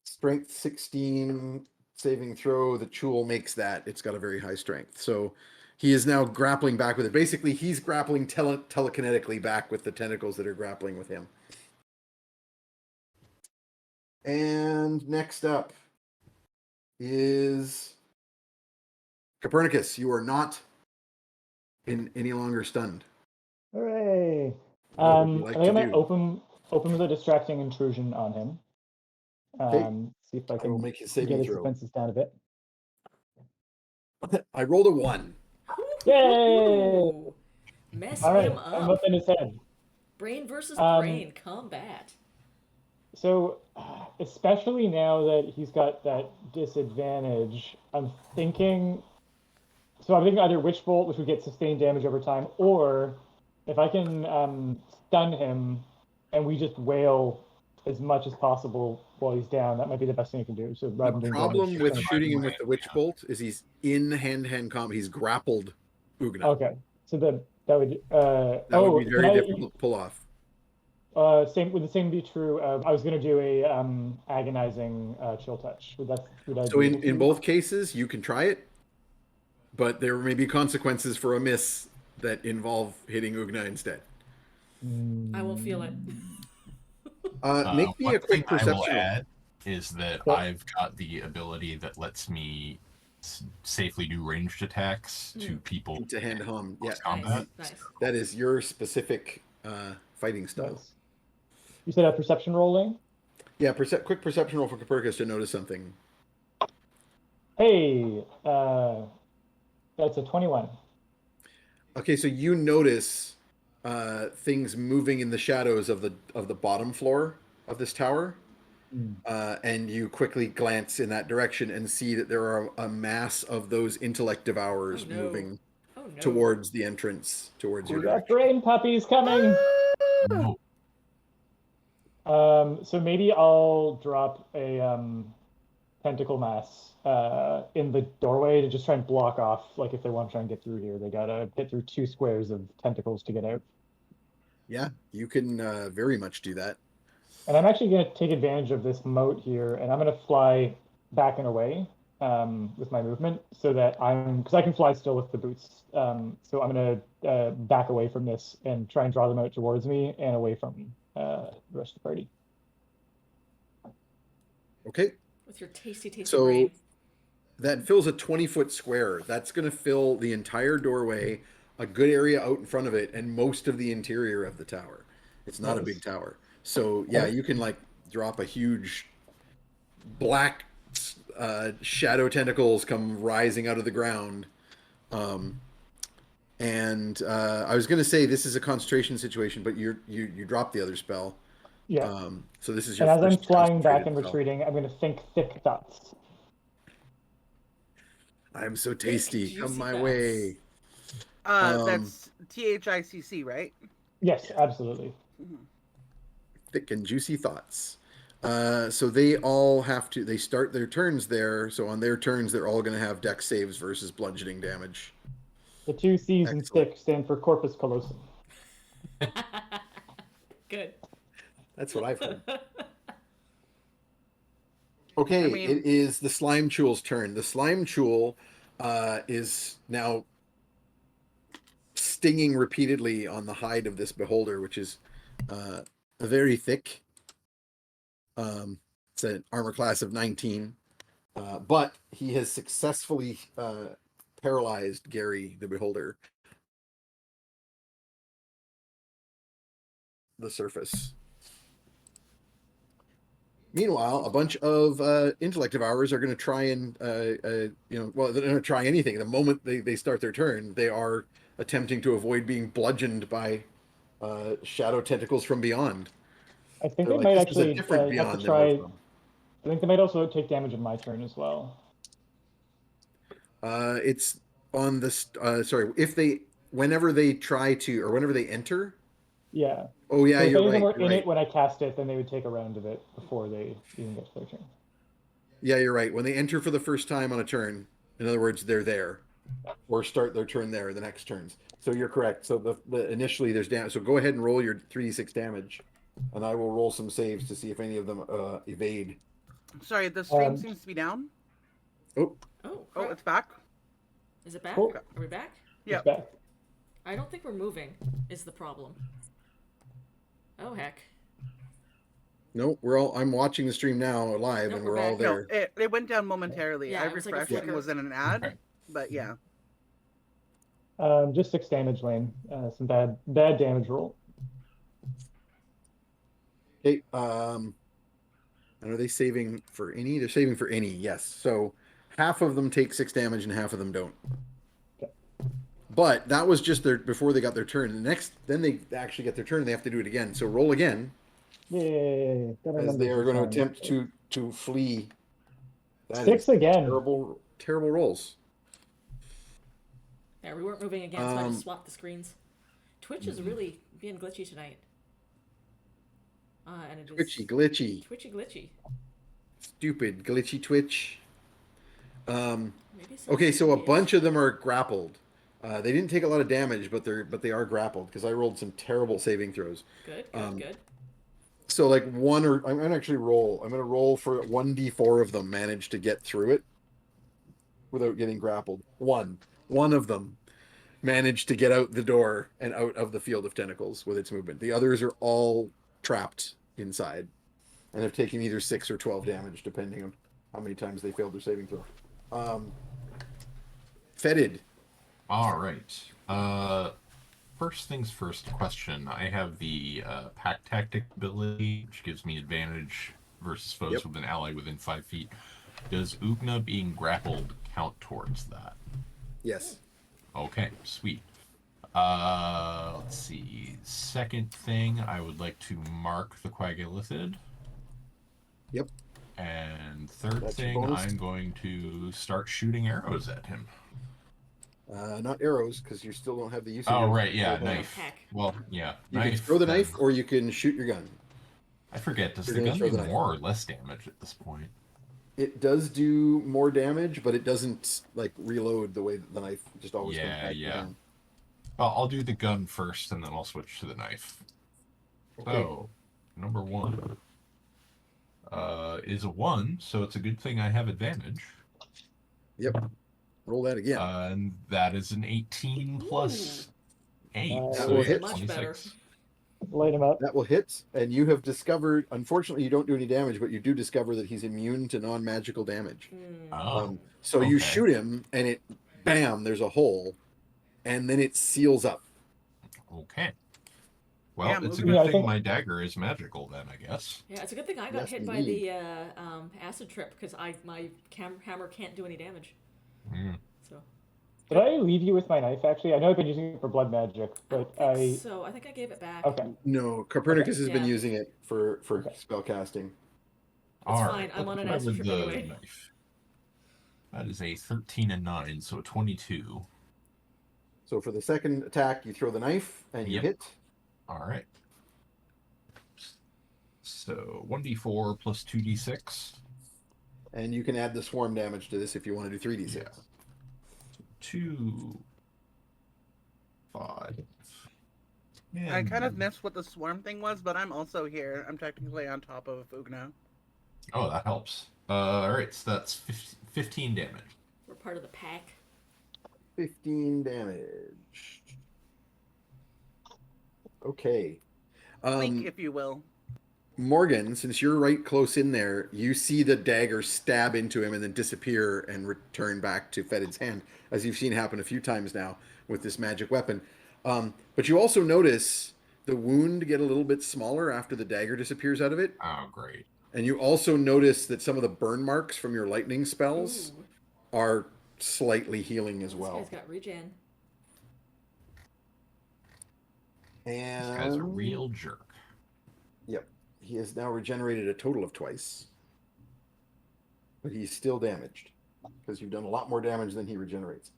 Strength 16 saving throw. The Chul makes that. It's got a very high strength. So he is now grappling back with it. Basically, he's grappling telekinetically back with the tentacles that are grappling with him. And next up is Copernicus. You are not any longer stunned. Hooray! What would you like I think I'm to gonna do? open the distracting intrusion on him. See if I I will can make his get saving his throw. defenses down a bit. I rolled a 1. Yay! Ooh. Mess All right, him I'm up. up in his head. Brain versus Um, brain combat. So, especially now that he's got that disadvantage, I'm thinking So I'm thinking either Witch Bolt, which would get sustained damage over time, or if I can stun him and we just wail as much as possible while he's down, that might be the best thing you can do. So rather The than problem damage, with just shooting him with the Witch Bolt is he's in hand-to-hand combat. He's grappled Ugna. okay. So that would That would be very difficult to pull off. Same would the same be true of I was going to do a agonizing chill touch. Would I So be able in to? both cases, you can try it, but there may be consequences for a miss that involve hitting Ugna instead. I won't feel it. Make me One a quick thing I will perception roll. add is that Yeah. I've got the ability that lets me safely do ranged attacks to people To hand hum. Yeah, close combat. Nice. that is your specific fighting style. Nice. You said a perception rolling. Yeah, quick perception roll for Copernicus to notice something. Hey, that's a 21. Okay, so you notice things moving in the shadows of the bottom floor of this tower, and you quickly glance in that direction and see that there are a mass of those intellect devourers Oh, no. moving Oh no. towards the entrance, towards We your got direction. brain puppies coming. No. So maybe I'll drop a tentacle mass in the doorway to just try and block off. Like if they want to try and get through here, they gotta get through 2 squares of tentacles to get out. Yeah, you can very much do that. And I'm actually going to take advantage of this moat here, and I'm going to fly back and away with my movement, so that because I can fly still with the boots. So I'm going to back away from this and try and draw them out towards me and away from the rest of the party. Okay, With your tasty So- brain. that fills a 20-foot square. That's going to fill the entire doorway, a good area out in front of it, and most of the interior of the tower. It's not a Nice. big tower. So yeah, you can like drop a huge black shadow tentacles come rising out of the ground. And I was going to say this is a concentration situation, but you drop the other spell. Yeah. So this is your And as I'm first flying back concentrated and spell. retreating, I'm going to think thick thoughts. I'm so tasty. juicy Come my thoughts. way. That's THICC, right? Yes, absolutely. Thick and juicy thoughts. So they all they start their turns there. So on their turns, they're all going to have dex saves versus bludgeoning damage. The 2 C's in Excellent. thick stand for corpus callosum. Good. That's what I've heard. Okay, I mean- it is the Slime Chewel's turn. The Slime Chewel is now stinging repeatedly on the hide of this beholder, which is very thick. It's an armor class of 19. But he has successfully paralyzed Gary the Beholder. The surface. Meanwhile, a bunch of intellect devourers are going to try and, they're going to try anything. The moment they start their turn, they are attempting to avoid being bludgeoned by shadow tentacles from beyond. I think They're they like, might this is a actually different have beyond to than try. most of them. I think they might also take damage in my turn as well. It's on this. Whenever they try to, or whenever they enter. Yeah. Oh yeah, So if you're any of them right. were in it when I cast it, then they would take a round of it before they even get to their turn. Yeah, you're right. When they enter for the first time on a turn, in other words, they're there, or start their turn there. The next turns. So you're correct. So the initially there's damage. So go ahead and roll your 3d6 damage, and I will roll some saves to see if any of them evade. Sorry, the stream Um, seems to be down. Oh, Oh, Oh, crap. it's back. Is it back? Cool. Are we back? Yeah. It's back. I don't think we're moving, is the problem. Oh, heck. no, I'm watching the stream now live, No, and we're we're all back. there. No, it went down momentarily. Yeah, I it was like a refreshed and flicker. was in an ad, Okay. but yeah. Just 6 damage, Lane. Some bad damage roll. Okay. And are they saving for any? They're saving for any. Yes. So half of them take 6 damage and half of them don't. Okay. But that was just before they got their turn. Then they actually get their turn. They have to do it again. So roll again, Yay! Gotta as remember they are going to this attempt time. to flee. That 6 is again. terrible rolls. Yeah, we weren't moving again, so I just Um, swapped the screens. Twitch is really being glitchy tonight. And it is Twitchy, glitchy, twitchy glitchy. stupid, glitchy Twitch. Maybe some Okay, so a serious. bunch of them are grappled. They didn't take a lot of damage, but they are grappled because I rolled some terrible saving throws. Good, good, good. So like I'm gonna actually roll. I'm gonna roll for 1d4 of them managed to get through it without getting grappled. One of them managed to get out the door and out of the field of tentacles with its movement. The others are all trapped inside and have taken either 6 or 12 damage depending on how many times they failed their saving throw. Fetid. All right. First things first question. I have the pack tactic ability, which gives me advantage versus foes Yep. with an ally within 5 feet. Does Ugna being grappled count towards that? Yes. Okay, sweet. Let's see. Second thing, I would like to mark the QuagIllithid. Yep. And third That's your thing, bonus. I'm going to start shooting arrows at him. Not arrows because you still don't have the use of Oh, your right, yeah, your knife. Heck. Well, yeah, You knife. can throw the then- knife or you can shoot your gun. I forget, does You're the gonna gun throw do the knife. more or less damage at this point? It does do more damage, but it doesn't like reload the way that the knife just always comes back down. Well, I'll do the gun first, and then I'll switch to the knife. Okay. So, number 1 is a 1, so it's a good thing I have advantage. Yep. Roll that again. And that is an 18 plus 8, That so will yeah, hit. Much 26. Light him up. That will hit, and you have discovered. Unfortunately, you don't do any damage, but you do discover that he's immune to non-magical damage. Oh, So you okay. shoot him, and it, bam! There's a hole, and then it seals up. Okay. Well, Yeah, it's a moving good on. I thing think- my dagger is magical then, I guess. Yeah, it's a good thing I got Yes, hit by indeed. the acid trip because my hammer can't do any damage. Mm. So Did I leave you with my knife, actually? I know I've been using it for blood magic, I but don't think so. I think I gave it back. Okay. No, Copernicus has been Yeah. using it for Okay. spell casting. All fine, right, I'm on let's an try acid with trip the anyway. knife. That is a 13 and 9, so a 22. So for the second attack, you throw the knife and you Yep. hit. All right. So 1d4 plus 2d6. And you can add the swarm damage to this if you want to do 3d6. Yeah. 2, 5. I kind of and- missed what the swarm thing was, but I'm also here. I'm technically on top of Ugna. Oh, that helps. All right, so that's 15 damage. We're part of the pack. 15 damage. Okay. Link, if you will. Morgan, since you're right close in there, you see the dagger stab into him and then disappear and return back to Fetid's hand, as you've seen happen a few times now with this magic weapon. But you also notice the wound get a little bit smaller after the dagger disappears out of it. Oh, great. And you also notice that some of the burn marks from your lightning spells Ooh, are slightly healing as this well. guy's got regen. And This guy's a real jerk. Yep. He has now regenerated a total of twice. But he's still damaged. Because you've done a lot more damage than he regenerates.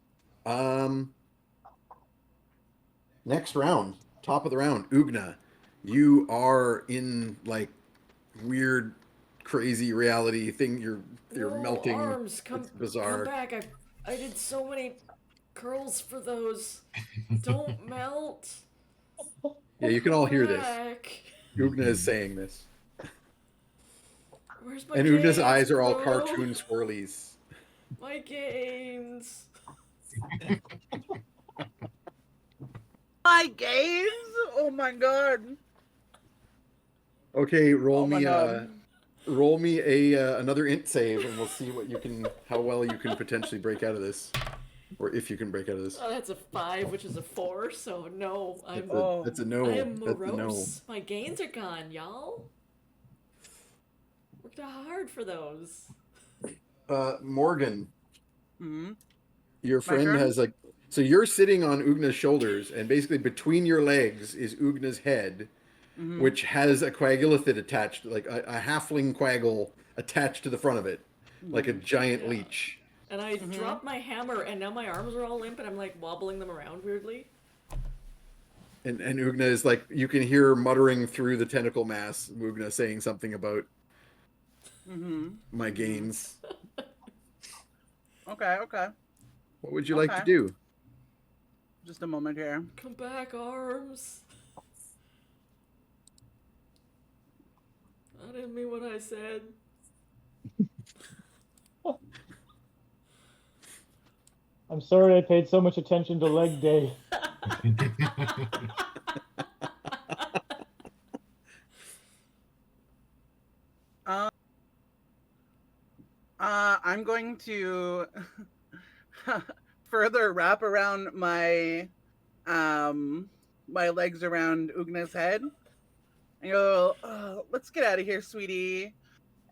Next round. Top of the round. Ugna. You are in like weird, crazy reality thing. You're No, melting. Arms, come, It's bizarre. come back. I did so many curls for those. Don't melt. Yeah, you can all hear this. Back. Ugna is saying this. Where's my And Ugna's gains, eyes are all bro? cartoon swirlies. My gains. My games? Oh my god. Okay, roll Oh my me God. roll me a another int save, and we'll see what you can, how well you can potentially break out of this, or if you can break out of this. Oh, that's a 5, which is a 4, so no, I'm That's a no. I am That's a no. morose. My gains are gone, y'all. Worked hard for those. Morgan, Hmm. your friend turn? has like, so you're sitting on Ugna's shoulders, and basically between your legs is Ugna's head, Mhm. which has a QuagIllithid attached, like a halfling quaggle attached to the front of it, like a giant Yeah. leech. And I dropped my hammer, and now my arms are all limp, and I'm like wobbling them around weirdly. And Ugna is like, you can hear muttering through the tentacle mass, Ugna saying something about my gains. Okay, okay. What would you like to do? Just a moment here. Come back, arms. I didn't mean what I said. I'm sorry I paid so much attention to leg day. I'm going to further wrap around my my legs around Ugna's head and go, let's get out of here, sweetie.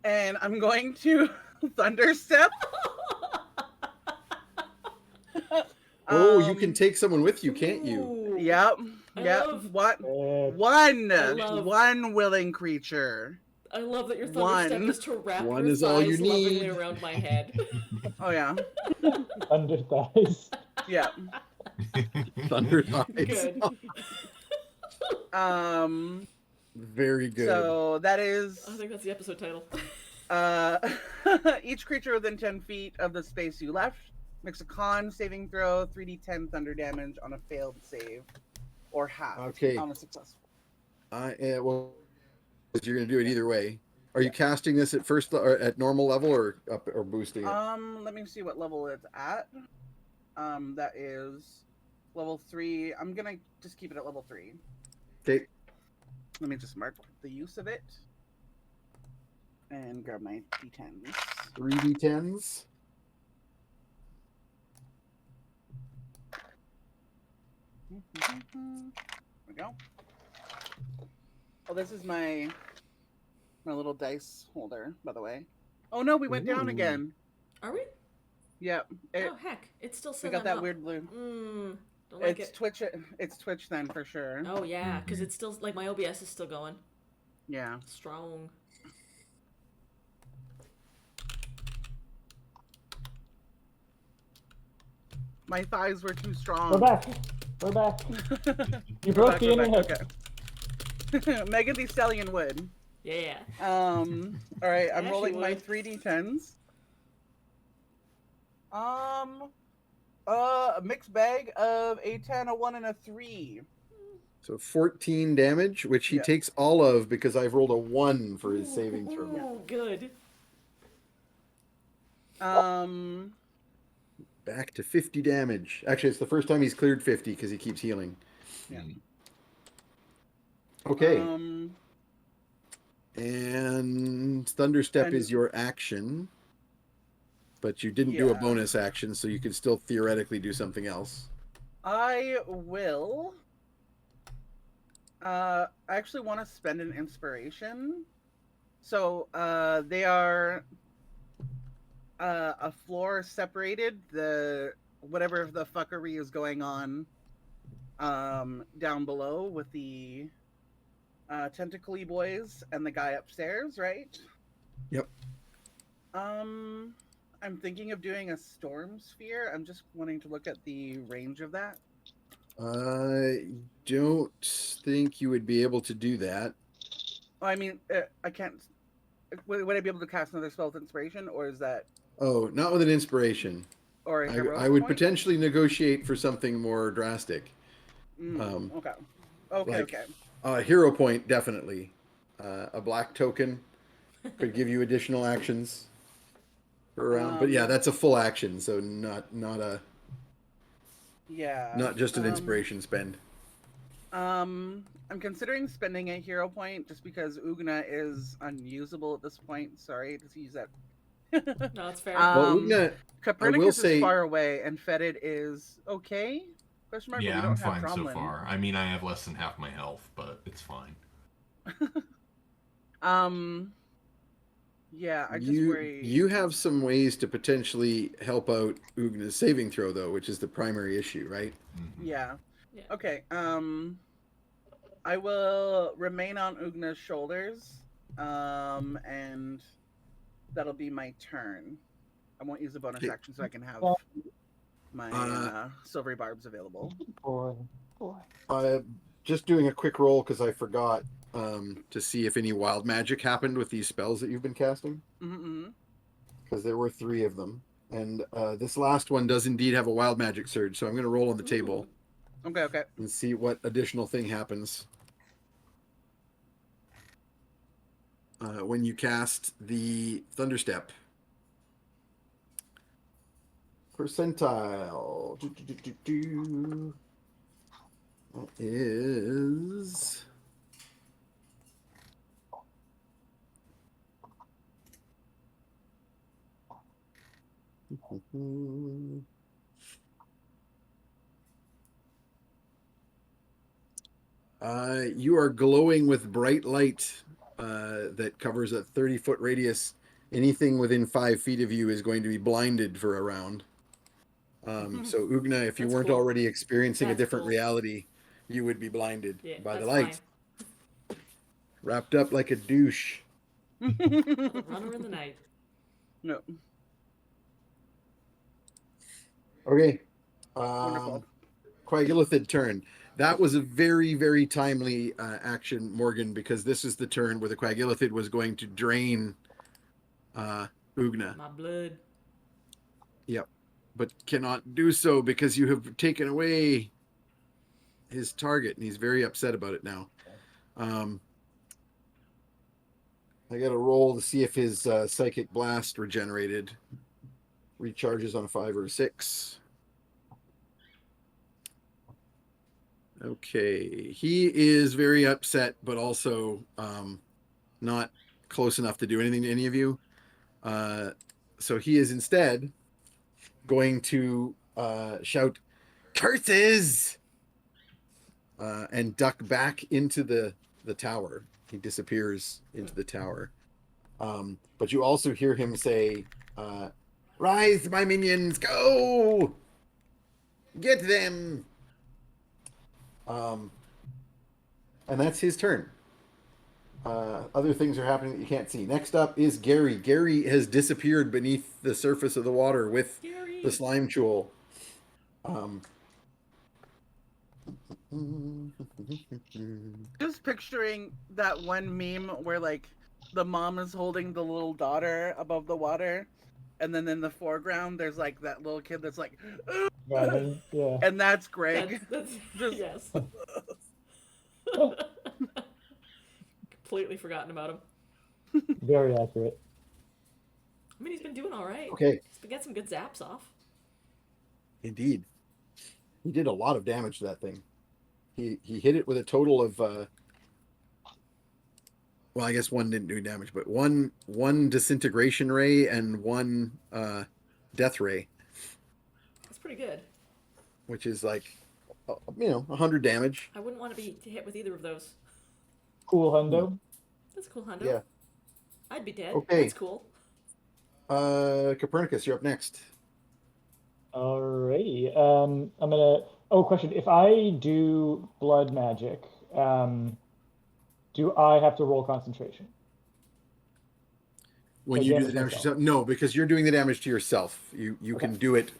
And I'm going to thunderstep. You can take someone with you, can't you? Ooh. Yep. I Yep. love- One willing creature. I love that your thunderstep One. is to wrap One your is all you thighs lovingly need. around my head. Oh yeah. Under thighs. Yeah. Thunder thighs. Good. Very good. So that is I think that's the episode title. each creature within 10 feet of the space you left makes a con saving throw, 3d10 thunder damage on a failed save, or half Okay. on a successful. Well, you're going to do it either way. Are you casting this at first or at normal level or up or boosting it? Let me see what level it's at. That is level 3. I'm gonna just keep it at level 3. Okay. Let me just mark the use of it and grab my d10s. 3d10s. There we go. Oh, this is my little dice holder, by the way. Oh no, we went down Ooh. again. Are we? Yep. Oh heck, it's still We said got I'm that up. weird blue. Don't like It's it. Twitch. It's Twitch then for sure. Oh yeah, because it's still like my OBS is still going Yeah. strong. My thighs were too strong. We're back. We're back. You broke the internet. Okay. Megan Thee Stallion would. Yeah. All right, I'm Yeah, she rolling my would. 3d10s. A mixed bag of a 10, a 1, and a 3. So 14 damage, which he Yeah. takes all of because I've rolled a 1 for his saving throw. Ooh, good. Back to 50 damage. Actually, it's the first time he's cleared 50 because he keeps healing. Yeah. Okay. And Thunderstep and- is your action. But you didn't do a Yeah. bonus action, so you could still theoretically do something else. I will. I actually want to spend an inspiration. So, they are a floor separated. Whatever the fuckery is going on down below with the tentacly boys and the guy upstairs, right? Yep. I'm thinking of doing a storm sphere. I'm just wanting to look at the range of that. I don't think you would be able to do that. Oh, I mean, I can't. Would I be able to cast another spell with inspiration, or is that Oh, not with an inspiration. or a heroic I would point? potentially negotiate for something more drastic. Okay. Okay. like- Okay. Hero point, definitely. A black token could give you additional actions for a round. But yeah, that's a full action, so not Yeah. just an inspiration spend. I'm considering spending a hero point just because Ugna is unusable at this point. Sorry to use that. No, it's fair. Well, Ugna, Copernicus say- is far away, and Fetid is okay. Question mark. but we Yeah, don't I'm have fine so Tromlin. far. I mean, I have less than half my health, but it's fine. Yeah, I just worry. you have some ways to potentially help out Ugna's saving throw, though, which is the primary issue, right? Yeah. Yeah. Okay. I will remain on Ugna's shoulders. And that'll be my turn. I won't use a bonus Okay. action so I can have my silvery barbs available. Boy. Just doing a quick roll because I forgot to see if any wild magic happened with these spells that you've been casting. Mm-hmm. Because there were 3 of them. And this last one does indeed have a wild magic surge, so I'm going to roll on the table Okay. and see what additional thing happens when you cast the Thunderstep. Percentile. That is... You are glowing with bright light that covers a 30-foot radius. Anything within 5 feet of you is going to be blinded for a round. So Ugna, if you That's weren't cool. already experiencing a That's different cool. reality, you would be blinded Yeah, by the that's light. fine. Wrapped up like a douche. The runner in the night. No. Okay. Wonderful. QuagIllithid turn. That was a very, very timely action, Morgan, because this is the turn where the QuagIllithid was going to drain Ugna. My blood. Yep. But cannot do so because you have taken away his target, and he's very upset about it now. I got to roll to see if his Psychic Blast regenerated. Recharges on a 5 or a 6. Okay. He is very upset, but also not close enough to do anything to any of you. So he is instead going to shout, "Curses!" And duck back into the tower. He disappears into the tower. But you also hear him say, "Rise, my minions, go! Get them!" And that's his turn. Other things are happening that you can't see. Next up is Gary. Gary has disappeared beneath the surface of the water with Gary. the slime chul. Just picturing that one meme where like the mom is holding the little daughter above the water, and then in the foreground there's like that little kid that's like, Yeah. and that's Greg. That's Just- yes. Completely forgotten about him. Very accurate. I mean, he's been doing all right. Okay, He's been getting some good zaps off. indeed. He did a lot of damage to that thing. He hit it with a total of well, I guess one didn't do damage, but one disintegration ray and one death ray, That's pretty good. which is like 100 damage. I wouldn't want to be hit with either of those. Cool hundo. That's cool, Hundo. Yeah. I'd be dead. Okay. That's cool. Copernicus, you're up next. Alrighty. I'm gonna. Oh, question. If I do blood magic, do I have to roll concentration? When Like you do damage the damage to myself. yourself, no, because you're doing the damage to yourself. You Okay. can do it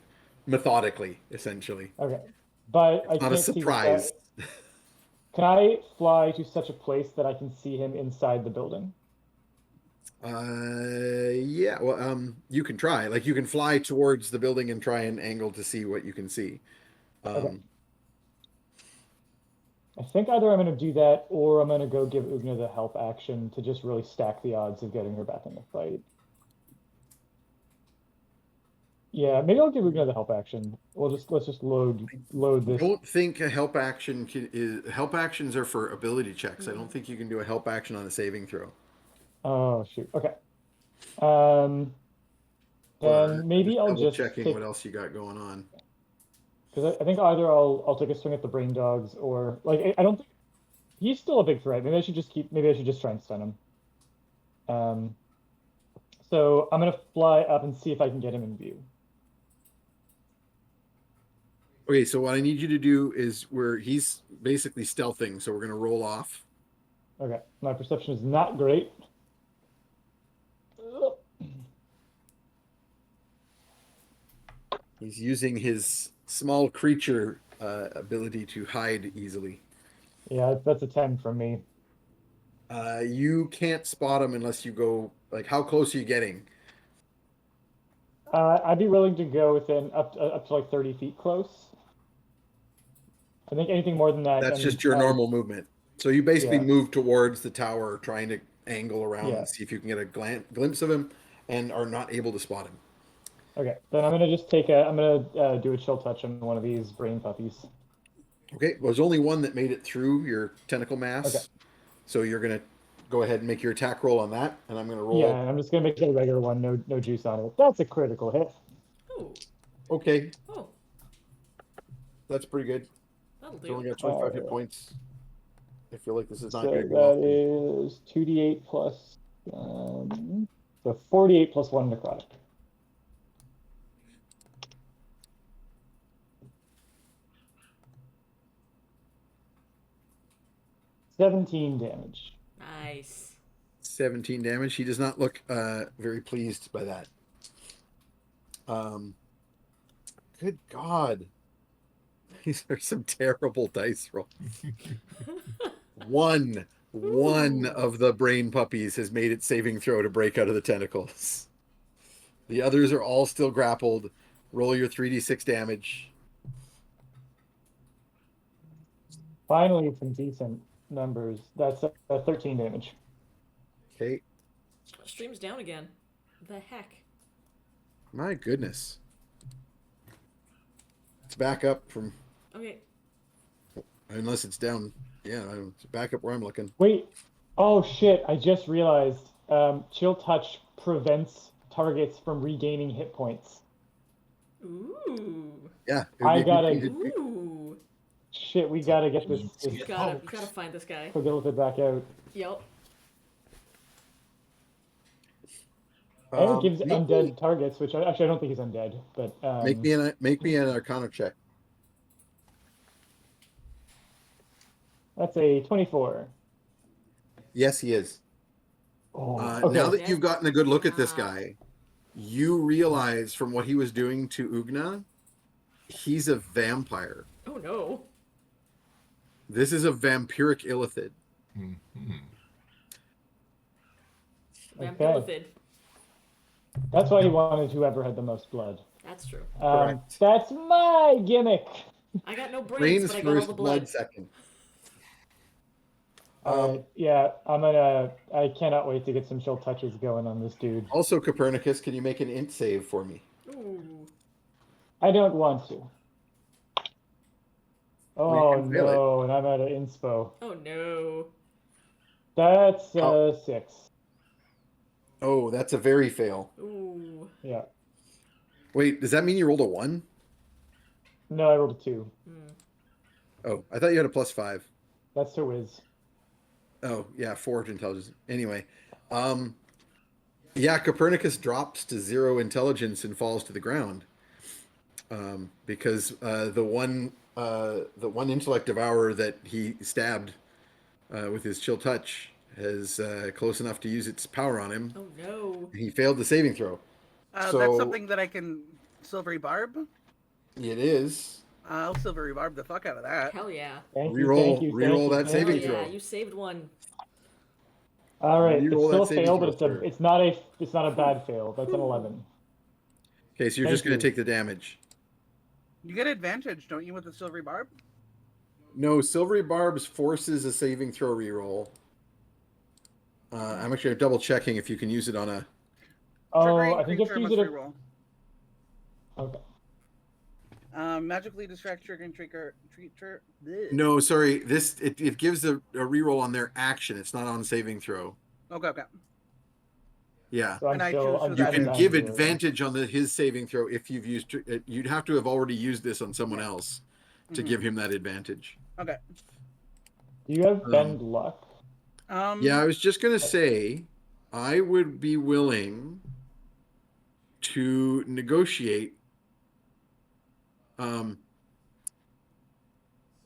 methodically, essentially. Okay. But I Not can't a see the surprise. guy. Can I fly to such a place that I can see him inside the building? Yeah. Well, you can try. Like you can fly towards the building and try and angle to see what you can see. Okay. I think either I'm going to do that or I'm going to go give Ugna the help action to just really stack the odds of getting her back in the fight. Yeah, maybe I'll give Ugna the help action. Let's just load I this. don't think a help action help actions are for ability checks. I don't think you can do a help action on a saving throw. Oh shoot. Okay. Or Then maybe I'll double just checking take, what else you got going on. because I think either I'll take a swing at the brain dogs or like I don't think he's still a big threat. Maybe I should just try and stun him. So I'm gonna fly up and see if I can get him in view. Okay, so what I need you to do is where he's basically stealthing, so we're gonna roll off. Okay, my perception is not great. He's using his small creature ability to hide easily. Yeah, that's a 10 from me. You can't spot him unless you go, like, how close are you getting? I'd be willing to go within up to like 30 feet close. I think anything more than that. That's and just your I- normal movement. So you basically Yeah. move towards the tower, trying to angle around Yeah. and see if you can get a glimpse of him, and are not able to spot him. Okay, then I'm gonna just take a. I'm gonna do a chill touch on one of these brain puppies. Okay, well, there's only one that made it through your tentacle mass. Okay. So you're gonna go ahead and make your attack roll on that, and I'm gonna roll. Yeah, and I'm just gonna make it a regular one. No juice on it. That's a critical hit. Ooh. Okay, Oh, that's pretty good. that'll It's only do. got 25 hit points. I feel like this is not So going to go that often. is 2d8 plus. So 48 plus 1 necrotic. $17 damage. Nice. 17 damage. He does not look very pleased by that. Good God. These are some terrible dice rolls. One of the brain puppies has made its saving throw to break out of the tentacles. The others are all still grappled. Roll your 3d6 damage. Finally, some decent numbers. That's 13 damage. Okay. Stream's down again. The heck? My goodness. It's back up from, Okay. unless it's down. Yeah, it's back up where I'm looking. Wait. Oh shit! I just realized. Chill touch prevents targets from regaining hit points. Ooh. Yeah. I gotta- Ooh. Shit, we gotta get this You gotta find this guy. QuagIllithid back out. Yep. And it gives Make undead targets, which I don't think he's undead, but make me an Arcana check. that's a 24. Yes, he is. Oh, Now okay. that you've gotten a good look at this guy, you realize from what he was doing to Ugna, he's a vampire. Oh no. This is a vampiric illithid. Mhm. Vampirillithid. That's why he wanted whoever had the most blood. That's true. Correct. That's my gimmick. I got no brains, Brains but I got all first, the blood blood. second. Yeah, I cannot wait to get some chill touches going on this dude. Also, Copernicus, can you make an int save for me? Ooh. I don't want to. Oh can fail no, and I'm at an inspo. Oh no. That's 6. Oh, that's a very fail. Ooh. Yeah. Wait, does that mean you rolled a 1? No, I rolled a 2. Oh, I thought you had a +5. That's to whiz. Oh, yeah, 4 to intelligence. Anyway, yeah, Copernicus drops to 0 intelligence and falls to the ground because the one intellect devourer that he stabbed with his chill touch is close enough to use its power on him. Oh no. He failed the saving throw. So- That's something that I can silvery barb. It is. I'll silvery barb the fuck out of that. Hell yeah. Thank you, Reroll- thank you, reroll that Hell saving yeah. throw. You saved one. All right, it's Reroll that still a saving fail, throw, but sir. it's not a bad fail. That's an 11. Okay, so you're Thank just going to you. take the damage. You get advantage, don't you, with the silvery barb? No, Silvery Barbs forces a saving throw reroll. I'm actually double checking if you can use it on a. Oh, Triggering I think you have creature to use must it. reroll. Okay. Magically distract triggering trigger. No, sorry. It gives a reroll on their action. It's not on saving throw. Okay. Yeah. So I'm And I still. choose I'm to You that can is give zero. advantage on his saving throw if you've used. You'd have to have already used this on someone else to Mhm. give him that advantage. Okay. Do you have bend luck? Yeah, I was just gonna say, I would be willing to negotiate.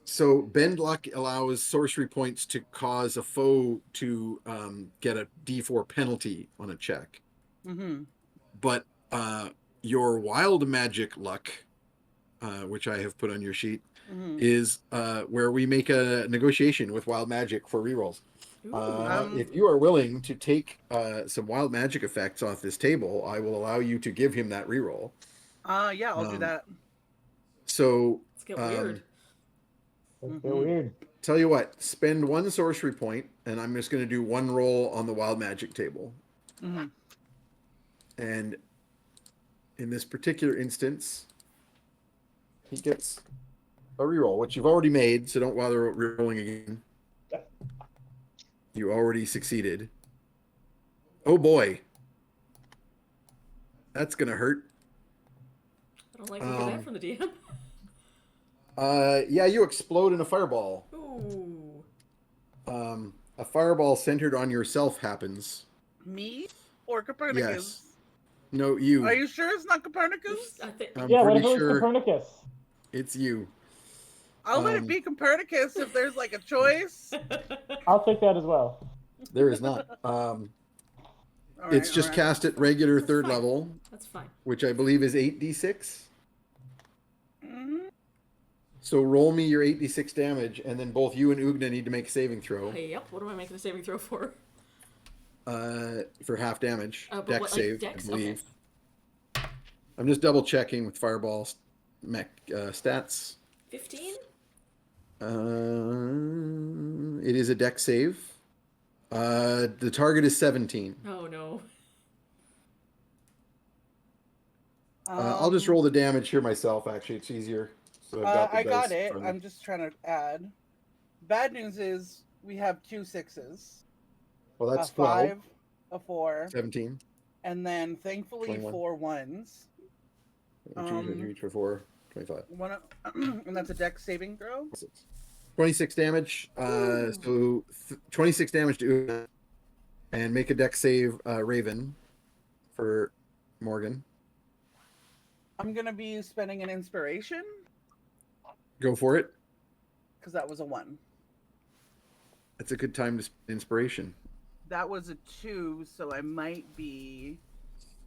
So bend luck allows sorcery points to cause a foe to get a D4 penalty on a check, Mm-hmm. but your wild magic luck which I have put on your sheet, Mhm. is where we make a negotiation with wild magic for rerolls. Ooh. If you are willing to take some wild magic effects off this table, I will allow you to give him that reroll. Yeah, I'll do Um, that. So, Let's get weird. That's Mhm. so weird. tell you what, spend one sorcery point, and I'm just going to do one roll on the wild magic table. Mhm. And in this particular instance, he gets a reroll, which you've already made, so don't bother rerolling again. You already succeeded. Oh boy. That's going to hurt. I don't like to hear that from the DM. Yeah, you explode in a fireball. Ooh. A fireball centered on yourself happens. Me or Copernicus? Yes. No, you. Are you sure it's not Copernicus? I think. I'm Yeah, what pretty if it was sure Copernicus? it's you. I'll let it be Copernicus if there's like a choice. I'll take that as well. There is not. All It's right, just all right. cast at regular That's third fine. level, That's fine. which I believe is 8d6. Mhm. So roll me your 8d6 damage, and then both you and Ugna need to make a saving throw Yep. What am I making a saving throw for? for half damage. But Dex what, like save, Dex? I believe. Okay. I'm just double checking with Fireball mech stats. 15? It is a Dex save. The target is 17. Oh no. I'll just roll the damage here myself. Actually, it's easier. So I've I the got dice it. from- I'm just trying to add. Bad news is we have 2 6s. Well, that's a 12. 5, a 4, 17. and then thankfully 21. 4 1s. 23, 24, 25. And that's a dex saving throw. 26 damage. So 26 damage to Una. And make a dex save, Raven, for Morgan. I'm gonna be spending an inspiration Go for it. because that was a 1. That's a good time to spend inspiration. That was a 2, so I might be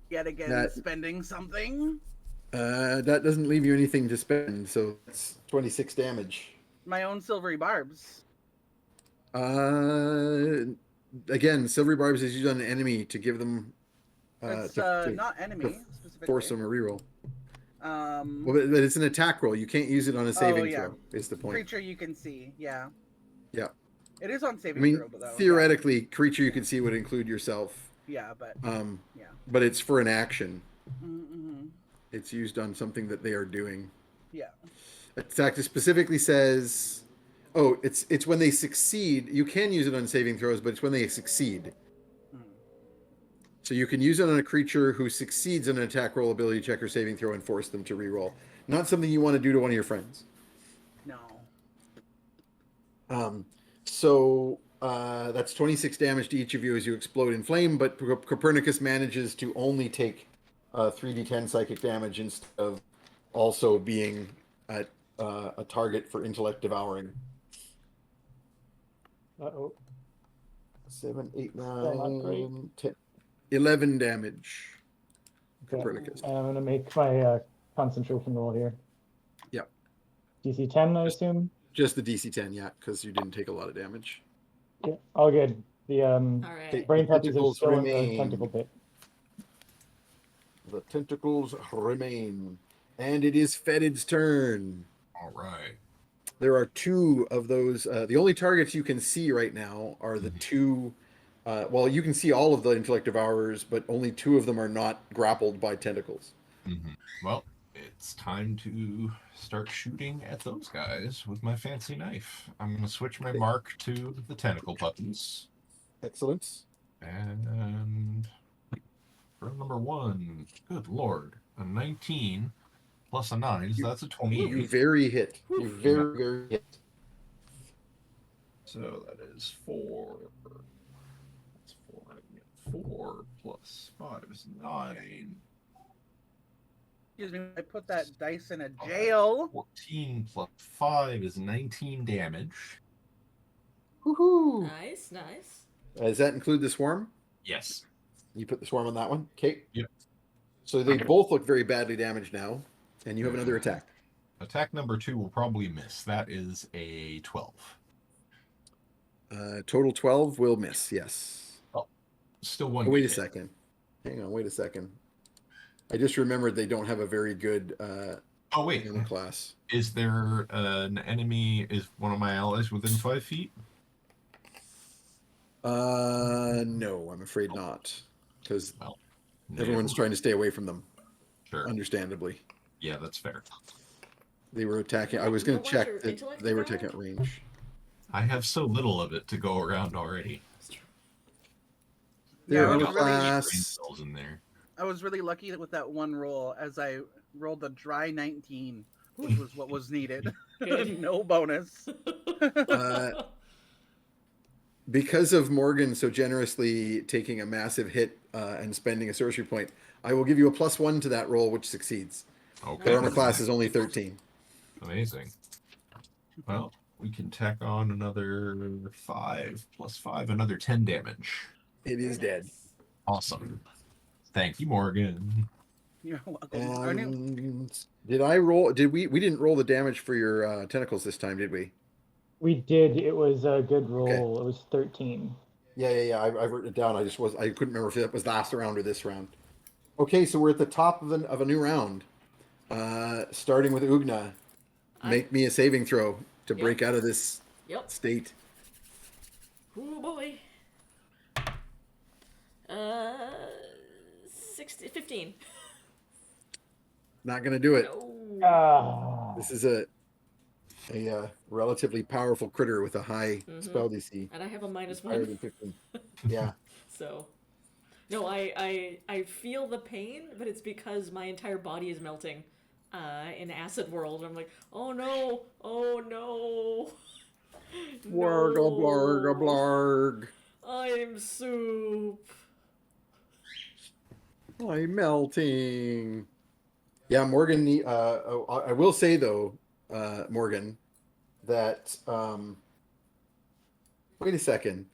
yet again That- spending something. That doesn't leave you anything to spend, so it's 26 damage. My own silvery barbs. Again, Silvery Barbs is used on an enemy to give them It's to not enemy specifically. force them a reroll. Um, Well, but it's an attack roll. You can't use it on a saving yeah. throw. Is the point? creature you can see. Yeah. Yeah. It is on I saving mean, throw, but though, theoretically, creature you can see would include yourself. Yeah, but yeah. But it's for an action. Mm-hmm. It's used on something that they are doing. Yeah. In fact, it specifically says, "Oh, it's when they succeed. You can use it on saving throws, but it's when they succeed. So you can use it on a creature who succeeds in an attack roll, ability check, or saving throw, and force them to reroll. Not something you want to do to one of your friends. No. So that's 26 damage to each of you as you explode in flame. But Copernicus manages to only take 3d10 psychic damage instead of also being at a target for intellect devouring. Uh-oh. 7, 8, Still not great. 9, 10, 11 damage. Okay. Copernicus. And I'm going to make my concentration roll here. Yep. DC 10, I assume? Just the DC 10, yeah, because you didn't take a lot of damage. Yeah, all good. The All right. brain puppies are Tentacles still in remain. the tentacle pit. The tentacles remain. And it is Fetid's turn. All right. There are 2 of those. The only targets you can see right now are the 2. Well, you can see all of the intellect devourers, but only 2 of them are not grappled by tentacles. Well, it's time to start shooting at those guys with my fancy knife. I'm going to switch my mark to the tentacle puppies. Excellent. And round number 1, good lord, a 19 plus a 9, so that's a 28. You very hit. You very, very hit. So that is 4. That's 4. 4 plus 5 is 9. Excuse me. I put that dice in a jail. 14 plus 5 is 19 damage. Woohoo! Nice, nice. Does that include the swarm? Yes. You put the swarm on that one? Okay. Yep. So they both look very badly damaged now, and you have another attack. Attack number 2 will probably miss. That is a 12. Total 12 will miss. Yes. Still one. Oh, wait a good hit. second. Hang on. Wait a second. I just remembered they don't have a very good Oh, wait. enemy class. Is there an enemy? Is one of my allies within 5 feet? No, I'm afraid not. Because Well, everyone's no. trying to stay away from them, Sure. understandably. Yeah, that's fair. They were attacking. I was You going to don't want check your that intellect they were to go? attacking at range. I have so little of it to go around already. Their Yeah, I armor was really- class. Brain cells in there. I was really lucky with that one roll as I rolled a dry 19, which was what was needed. Good. No bonus. Because of Morgan so generously taking a massive hit and spending a sorcery point, I will give you a +1 to that roll, which succeeds. Okay. Their armor class is only 13. Amazing. Well, we can tack on another 5 plus 5, another 10 damage. It is dead. Awesome. Thank you, Morgan. You're welcome. Aren't you? And did I roll? Did we? We didn't roll the damage for your tentacles this time, did we? We did. It was a good roll. It was 13. Yeah. I wrote it down. I couldn't remember if it was last round or this round. Okay, so we're at the top of a new round. Starting with Ugna. Make me a saving throw to break out of this Yep. state. Oh boy. 15. Not gonna do it. No. Ah. This is a relatively powerful critter with a high spell DC. And I have a Higher -1. than 15. Yeah. So, no, I feel the pain, but it's because my entire body is melting in acid world. I'm like, oh no, oh no. Blarg, No. blarg, blarg. I'm soup. I'm melting. Yeah, Morgan. I will say though, Morgan, that wait a second.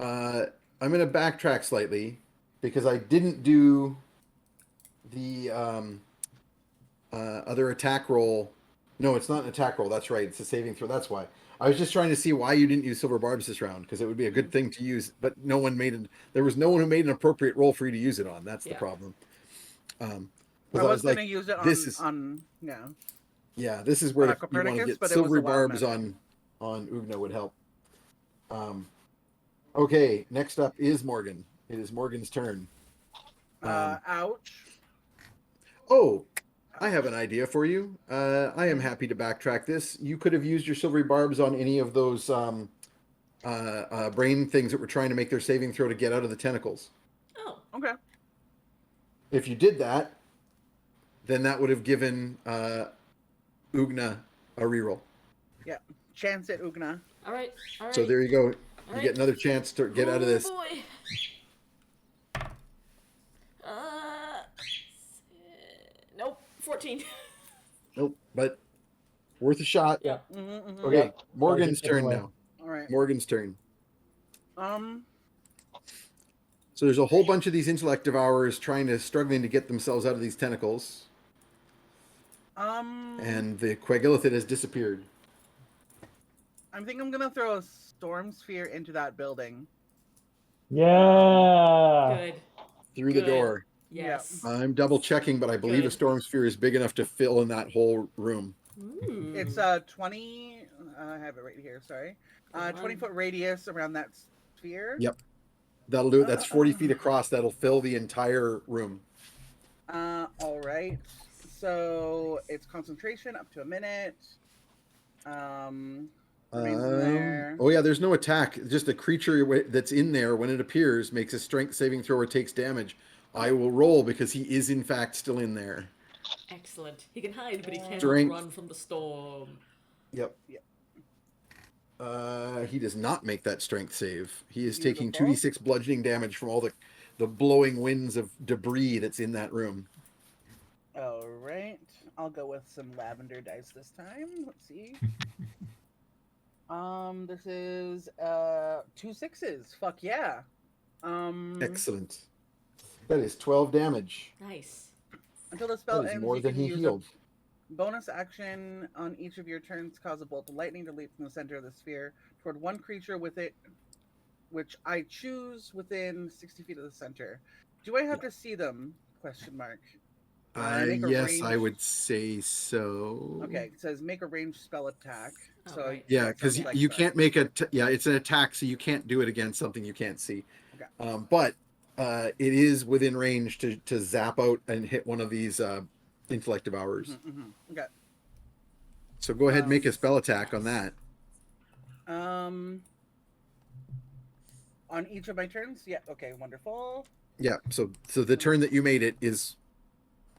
I'm going to backtrack slightly because I didn't do the other attack roll. No, it's not an attack roll. That's right. It's a saving throw. That's why. I was just trying to see why you didn't use silver barbs this round because it would be a good thing to use, but no one made it. There was no one who made an appropriate roll for you to use it on. That's the Yeah. problem. I 'Cause was going like, to use it this on yeah. yeah, this is where you want to Copernicus, get but it was silvery a wild barbs magic. on Ugna would help. Okay, next up is Morgan. It is Morgan's turn. Ouch. Oh, I have an idea for you. I am happy to backtrack this. You could have used your silvery barbs on any of those brain things that were trying to make their saving throw to get out of the tentacles. Oh, Okay. If you did that, then that would have given Ugna a reroll. Yeah. Chance at Ugna. all right, all right. So there you go. You right. get another chance to get out of this. Oh boy. Nope, 14. Nope, but worth a shot. Yeah. Okay, Yeah. Morgan's Target turn anyway. now. All right. Morgan's turn. Um. So there's a whole bunch of these intellect devourers struggling to get themselves out of these tentacles, and the QuagIllithid has disappeared. I think I'm gonna throw a storm sphere into that building. Yeah. Good. Through the Good. door. Yes. I'm double checking, but I believe a Good. storm sphere is big enough to fill in that whole room. Ooh. It's 20. I have it right here. Sorry. Come on. 20-foot radius around that sphere. Yep. That'll do it. That's 40 feet across. That'll fill the entire room. All right. So it's concentration up to a minute. Remains in there. Oh yeah, there's no attack. Just a creature that's in there when it appears makes a strength saving throw or takes damage. I will roll because he is in fact still in there. Excellent. He can hide, but he can't Strength. run from the storm. Yep. Yep. He does not make that strength save. He is taking Beautiful. 2d6 bludgeoning damage from all the blowing winds of debris that's in that room. All right. I'll go with some lavender dice this time. Let's see. This is 2 6s. Fuck yeah. Excellent. That is 12 damage. Nice. Until the spell That is ends, more you than can he use healed. bonus action on each of your turns, cause a bolt of lightning to leap from the center of the sphere toward one creature with it, which I choose within 60 feet of the center. Do I have to see them? Question mark. Make a Yes, I ranged- would say so. Okay, it says make a ranged spell attack. Oh, So right. Yeah, it because sounds like you that. can't make yeah, it's an attack, so you can't do it against something you can't see. Okay. But it is within range to zap out and hit one of these intellect devourers. Okay. So go ahead, make a spell attack on nice. that. On each of my turns? Yeah, okay, wonderful. Yeah, so the turn that you made it is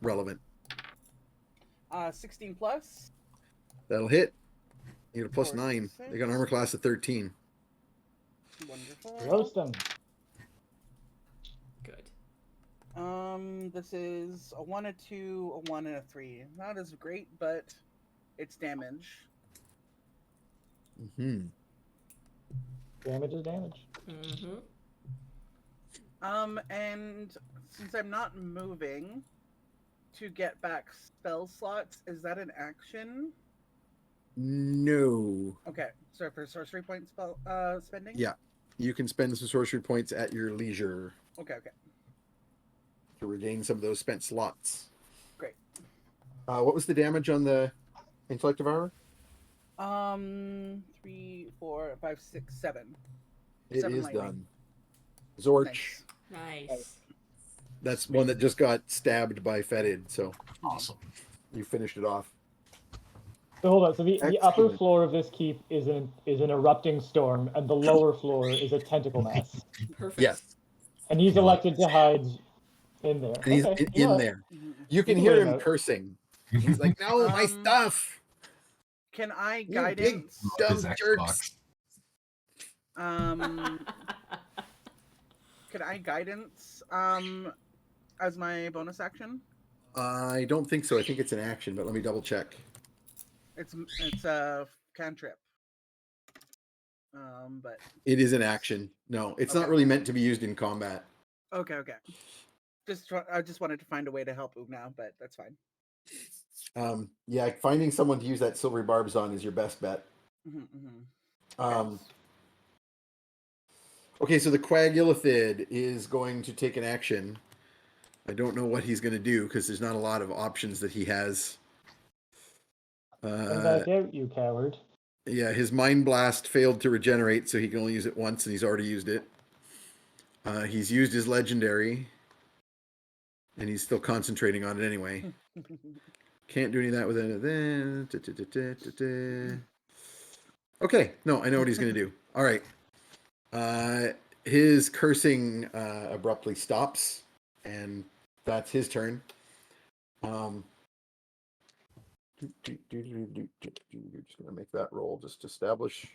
relevant. 16 plus. That'll hit. You get a plus 9. 46. They got an armor class of 13. Wonderful. Roast them. Good. This is a 1, a 2, a 1, and a 3. Not as great, but it's damage. Mm-hmm. Damage is damage. Mm-hmm. And since I'm not moving to get back spell slots, is that an action? No. Okay, so for sorcery point spell spending? Yeah. You can spend some sorcery points at your leisure Okay. to regain some of those spent slots. Great. What was the damage on the intellect devourer? 3, 4, 5, 6, 7. It 7 is lightning. done. Zorch. Nice. Nice. That's one that just got stabbed by Fetid, so Awesome. you finished it off. So hold on. So the upper Excellent. floor of this keep is an erupting storm, and the lower floor is a tentacle mass. Perfect. Yes. And he's You like elected to hide in there. And he's Okay, in, you know what? there. Mhm. You can can hear wait him him out. cursing. He's like, no, my stuff! Can I You big guidance? dumb His jerks! Xbox. Can I guidance as my bonus action? I don't think so. I think it's an action, but let me double check. It's a cantrip. But It is an action. No, it's not Okay. really meant to be used in combat. okay. I just wanted to find a way to help Ugna, but that's fine. Yeah, finding someone to use that silvery barbs on is your best bet. Yes. Okay, so the QuagIllithid is going to take an action. I don't know what he's going to do because there's not a lot of options that he has. Come back out, you coward. Yeah, his Mind Blast failed to regenerate, so he can only use it once, and he's already used it. He's used his Legendary, and he's still concentrating on it anyway. Can't do any of that with it. Okay, no, I know what he's going to do. All right. His cursing abruptly stops, and that's his turn. Just going to make that roll just to establish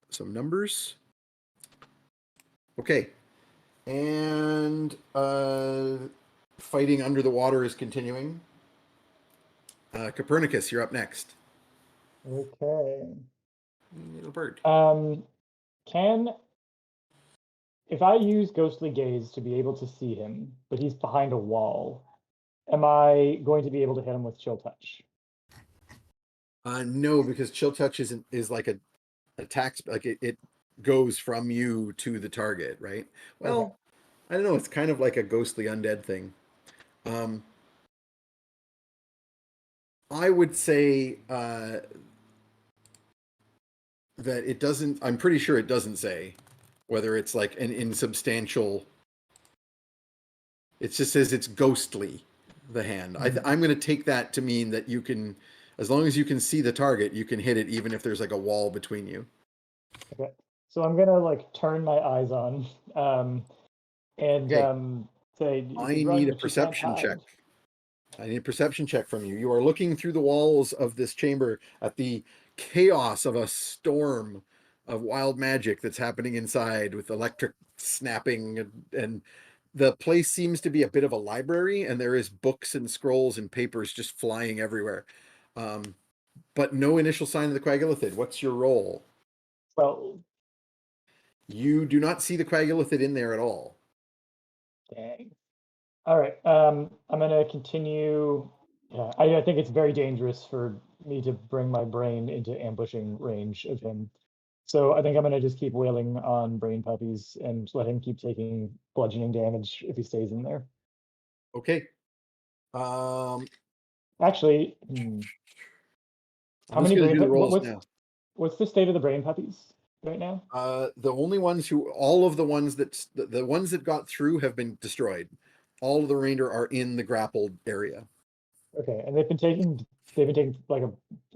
some numbers. Okay. And fighting under the water is continuing. Copernicus, you're up next. Okay. Little bird. If I use ghostly gaze to be able to see him, but he's behind a wall, am I going to be able to hit him with chill touch? No, because chill touch is like a attack, like it goes from you to the target, right? Well, Okay. I don't know. It's kind of like a ghostly undead thing. I would say that it doesn't. I'm pretty sure it doesn't say whether it's like an insubstantial. It just says it's ghostly. The hand. I'm going to take that to mean that you can, as long as you can see the target, you can hit it even if there's like a wall between you. Okay. So I'm gonna like turn my eyes on, and Okay. say, "You I can run, need a but you can't perception check. hide." I need a perception check from you. You are looking through the walls of this chamber at the chaos of a storm of wild magic that's happening inside with electric snapping and the place seems to be a bit of a library and there is books and scrolls and papers just flying everywhere. But no initial sign of the QuagIllithid. What's your roll? Well, You do not see the QuagIllithid in there at all. dang. All right. I'm gonna continue Yeah, I think it's very dangerous for me to bring my brain into ambushing range of him. So I think I'm gonna just keep wailing on brain puppies and let him keep taking bludgeoning damage if he stays in there. Okay. I'm Actually, how just many gonna brain do the puppies? rolls now. What's the state of the brain puppies right now? The only ones who, all of the ones that the ones that got through have been destroyed. All of the remainder are in the grappled area. Okay, and they've been taking like a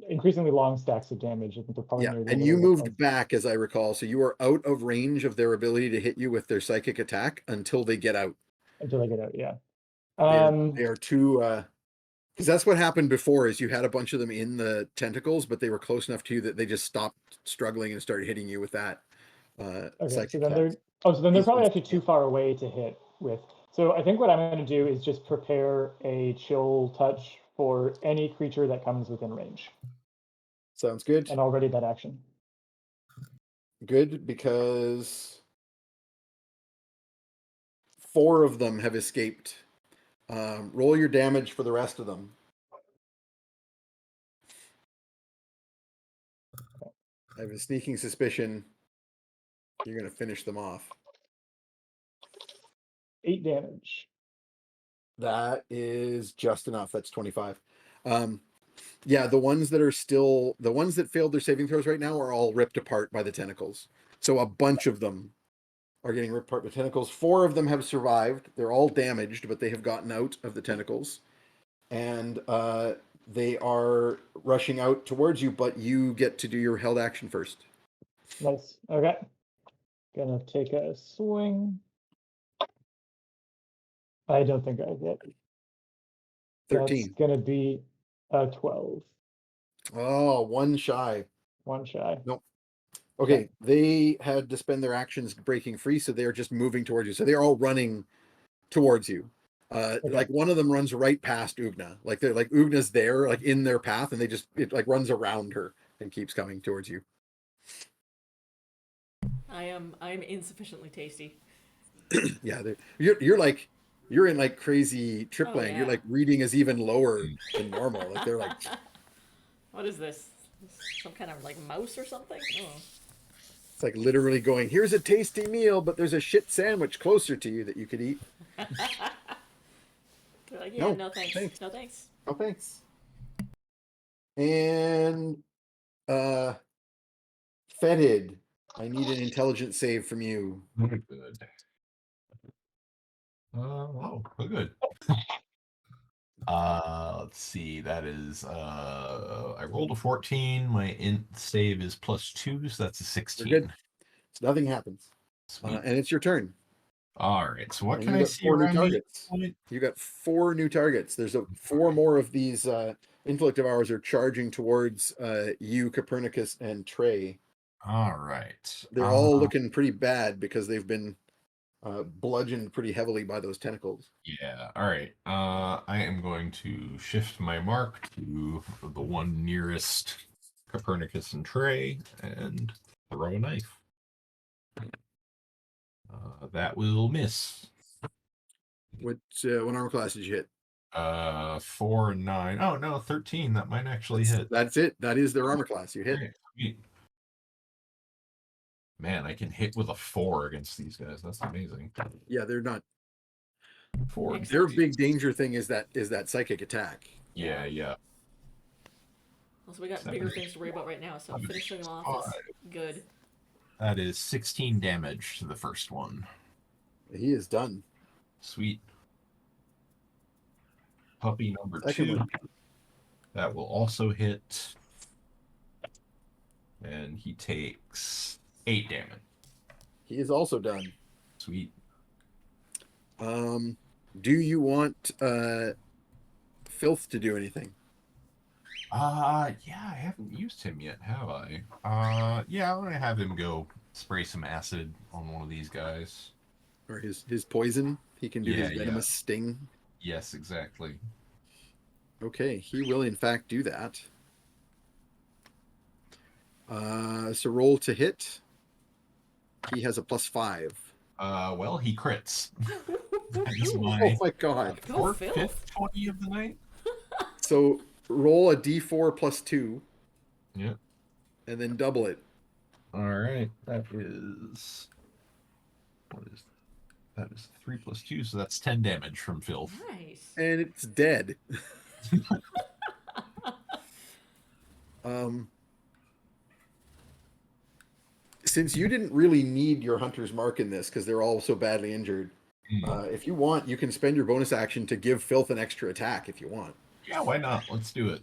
increasingly long stacks of damage. I think they're probably Yeah, near the and you literal moved points back, as I recall, so you are out of range of their ability to hit you with their psychic attack until they get out. until they get out. Yeah. They are too, because that's what happened before. Is you had a bunch of them in the tentacles, but they were close enough to you that they just stopped struggling and started hitting you with that Okay, so psychic then attack. they're These probably ones actually too can't. far away to hit with. So I think what I'm going to do is just prepare a chill touch for any creature that comes within range, Sounds good. and already that action. Good, because 4 of them have escaped. Roll your damage for the rest of them. I have a sneaking suspicion you're going to finish them off. 8 damage. That is just enough. That's 25. Yeah, the ones that failed their saving throws right now are all ripped apart by the tentacles. So a bunch of them are getting ripped apart by tentacles. 4 of them have survived. They're all damaged, but they have gotten out of the tentacles. And they are rushing out towards you, but you get to do your held action first. Nice. Okay. Gonna take a swing. I don't think I hit. 13. That's gonna be a 12. Oh, one shy. One shy. Nope. Okay, they had to spend their actions breaking free, so they're just moving towards you. So they're all running towards you. Okay. Like one of them runs right past Ugna. Like they're like Ugna's there, like in their path, and it like runs around her and keeps coming towards you. I'm insufficiently tasty. Yeah, you're in like crazy trip Oh, land. Your yeah. like reading is even lower than normal. Like they're like What is this? Some kind of like mouse or something? Oh. it's like literally going, here's a tasty meal, but there's a shit sandwich closer to you that you could eat. They're like, yeah, No, no thanks. thanks. No thanks. Oh, thanks. And Fetid, I need an intelligence save from you. Good. Oh, good. Let's see. That is I rolled a 14. My int save is +2, so that's a 16. You're good. So nothing happens. Sweet. And it's your turn. All right. So what And can you I got see 4 new around me? targets. You got 4 new targets. There's 4 more of these intellect of ours are charging towards you, Copernicus, and Trey. All right. They're all looking pretty bad because they've been bludgeoned pretty heavily by those tentacles. Yeah. All right. I am going to shift my mark to the one nearest Copernicus and Trey and throw a knife. That will miss. What armor class did you hit? 4 and 9. Oh no, 13. That might actually hit. That's it. That is their armor class. You hit. Okay, sweet. Man, I can hit with a 4 against these guys. That's amazing. Yeah, they're not. 4. Their big danger thing is that psychic attack. Yeah, yeah. Also, we got bigger things to worry about right now, so finishing them off is good. That is 16 damage to the first one. He is done. Sweet. Puppy number Second 2. one. That will also hit. And he takes 8 damage. He is also done. Sweet. Do you want Filth to do anything? Yeah, I haven't used him yet, have I? Yeah, I'm gonna have him go spray some acid on one of these guys. Or his poison? He can do his Yeah, venomous sting. Yes, exactly. Okay, he will in fact do that. So roll to hit. He has a +5. Well, he crits. That is Oh my my god. Go 4th, Filth. 5th 20 of the night. So roll a d4 plus 2 Yep. and then double it. All right. That is. What is that? Is 3 plus 2, so that's 10 damage from filth. Nice. And it's dead. Since you didn't really need your hunter's mark in this because they're all so badly injured, if you want, you can spend your bonus action to give filth an extra attack if you want. Yeah, why not? Let's do it.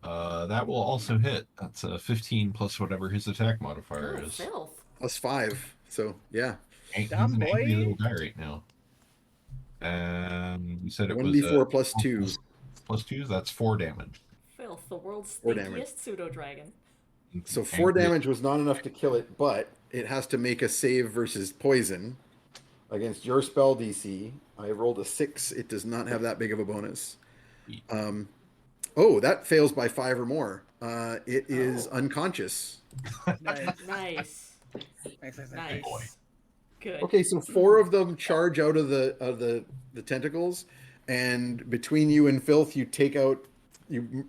That will also hit. That's a 15 plus whatever his attack modifier Oh, is. filth. Plus 5. So yeah, He's Dumb an angry boy. little guy right now. And you said it was 1d4 plus 2. Plus 2, that's 4 damage. Filth, the world's 4 damage. stinkiest pseudo-dragon. So 4 damage was not enough to kill it, but it has to make a save versus poison against your spell DC. I rolled a 6. It does not have that big of a bonus. Oh, that fails by 5 or more. It is unconscious. Nice. Nice. Nice. boy. Good. Okay, so 4 of them charge out of the tentacles, and between you and Filth, you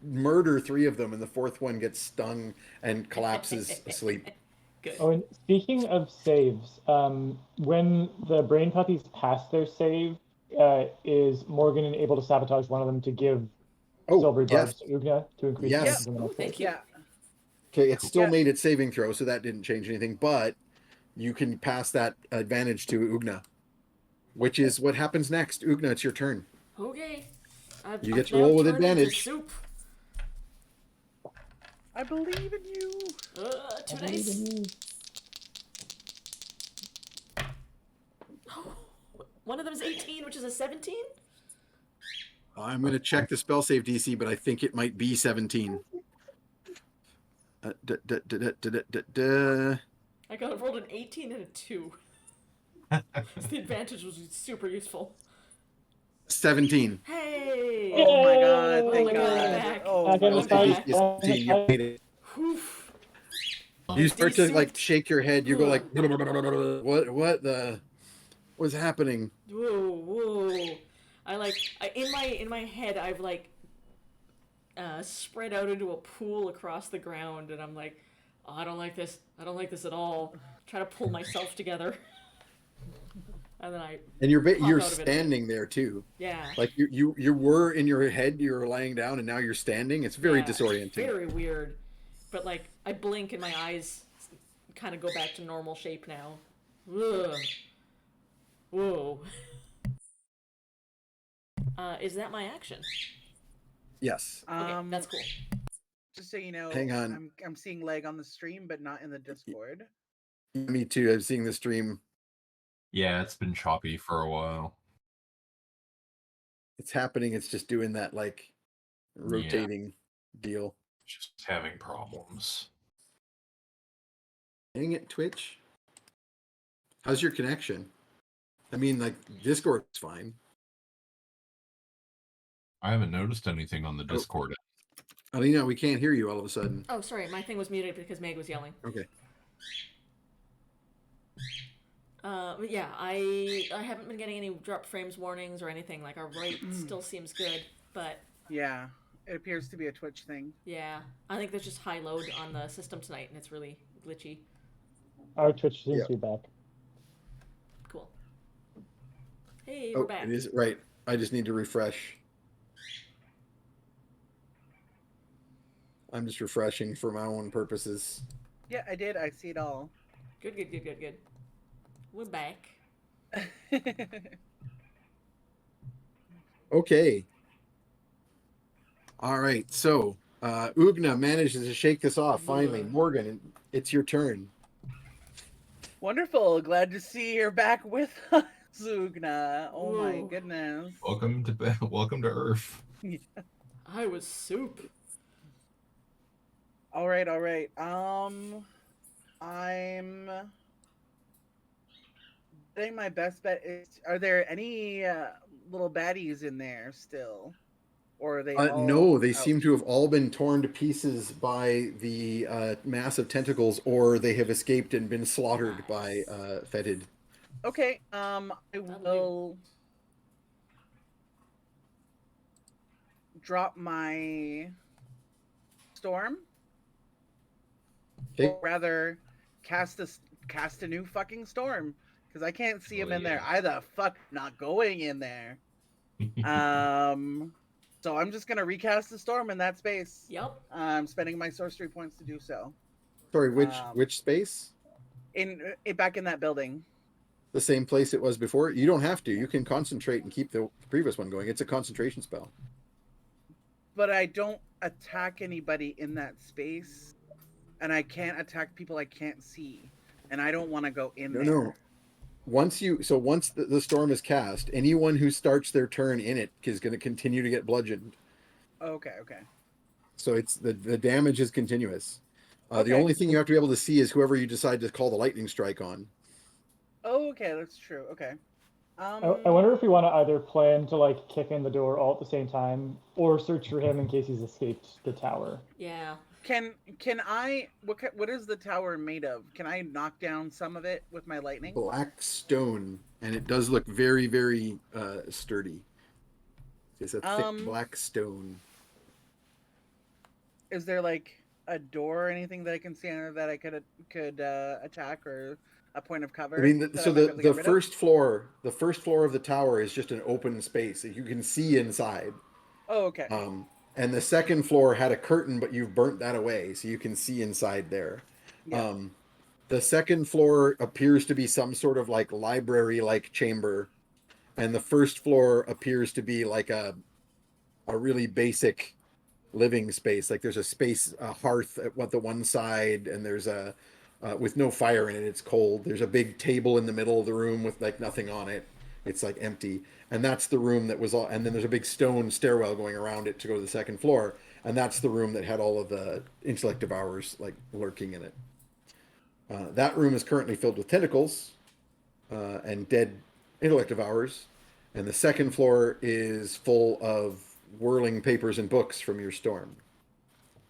murder 3 of them, and the 4th one gets stung and collapses asleep. Good. Oh, and speaking of saves, when the brain puppies pass their save, is Morgan able to sabotage one of them to give silvery barbs to Ugna to increase Yes. chances of an Oh, upset? thank you. Yeah. Okay, it still Yeah. made its saving throw, so that didn't change anything, but you can pass that advantage to Ugna, which is what happens next. Ugna, it's your turn. Okay. You get to roll with now turned into advantage. Soup. I believe in you. Too nice. One of them is 18, which is a 17. I'm going to check the spell save DC, but I think it might be 17. I rolled an 18 and a 2. So the advantage was super useful. 17. Hey! Oh my god, Oh thank my God, god. back. Oh Back in my the Spell fight. god. save DC is 17. You made it. Oof. You start to like DC. shake your head. You go like, what what's happening? Whoa. In my head, I've spread out into a pool across the ground, and I'm like, oh, I don't like this. I don't like this at all. Try to pull myself together. And then And you're Pop you're out of it. standing there too. yeah. Like you were in your head, you were laying down, and now you're standing. It's very Yeah, disorienting. Very weird. But I blink and my eyes kind of go back to normal shape now. Ugh. Whoa. Is that my action? Yes. Okay, that's cool. Just so you know, Hang on. I'm seeing leg on the stream, but not in the Discord. Me too. I'm seeing the stream. Yeah, it's been choppy for a while. It's happening. It's just doing that like rotating deal. Just having problems. Dang it, Twitch. How's your connection? I mean, like Discord's fine. I haven't noticed anything on the Discord. Alina, we can't hear you all of a sudden. Oh, sorry, my thing was muted because Meg was yelling. Okay. But yeah, I haven't been getting any drop frames warnings or anything. Like our rate still seems good, but Yeah, it appears to be a Twitch thing. yeah, I think there's just high load on the system tonight, and it's really glitchy. Our Twitch seems Yeah. to be back. Cool. Hey, Oh, we're back. it is right. I just need to refresh. I'm just refreshing for my own purposes. Yeah, I did. I see it all. Good. We're back. Okay. All right. So, Ugna manages to shake this off finally. Morgan, it's your turn. Wonderful. Glad to see you're back with us, Zugna. Oh my Whoa. goodness. Welcome to Earth. I was soup. All right. I'm getting my best bet. Are there any little baddies in there still, or are they? All No, they out? seem to have all been torn to pieces by the massive tentacles, or they have escaped and been slaughtered by Fetid. Okay. I will. drop my storm, Okay. or rather, cast a new fucking storm because I can't see him in there. yeah. I the fuck not going in there. So I'm just gonna recast the storm in that space. Yep. I'm spending my sorcery points to do so. Sorry, Um, which space? Back in that building. The same place it was before? You don't have to. You can concentrate and keep the previous one going. It's a concentration spell. But I don't attack anybody in that space, and I can't attack people I can't see, and I don't want to go in there. No. Once the storm is cast, anyone who starts their turn in it is going to continue to get bludgeoned. Okay. So it's the damage is continuous. The Okay. only thing you have to be able to see is whoever you decide to call the lightning strike on. Oh, okay, that's true. Okay. I wonder if we want to either plan to like kick in the door all at the same time, or search for him in case he's escaped the tower. Yeah. Can I? What is the tower made of? Can I knock down some of it with my lightning? Black stone, and it does look very, very sturdy. It's a thick black stone. Is there like a door or anything that I can see under that I could attack, or a point of cover? I mean, that so I might be able to the get rid of? first floor of the tower is just an open space that you can see inside. Oh, okay. And the second floor had a curtain, but you've burnt that away, so you can see inside there. Yeah. The second floor appears to be some sort of like library-like chamber, and the first floor appears to be like a really basic living space. Like there's a hearth at the one side, and there's a with no fire in it. It's cold. There's a big table in the middle of the room with like nothing on it. It's like empty, and that's the room that was all. And then there's a big stone stairwell going around it to go to the second floor, and that's the room that had all of the intellect devourers like lurking in it. That room is currently filled with tentacles and dead intellect devourers, and the second floor is full of whirling papers and books from your storm.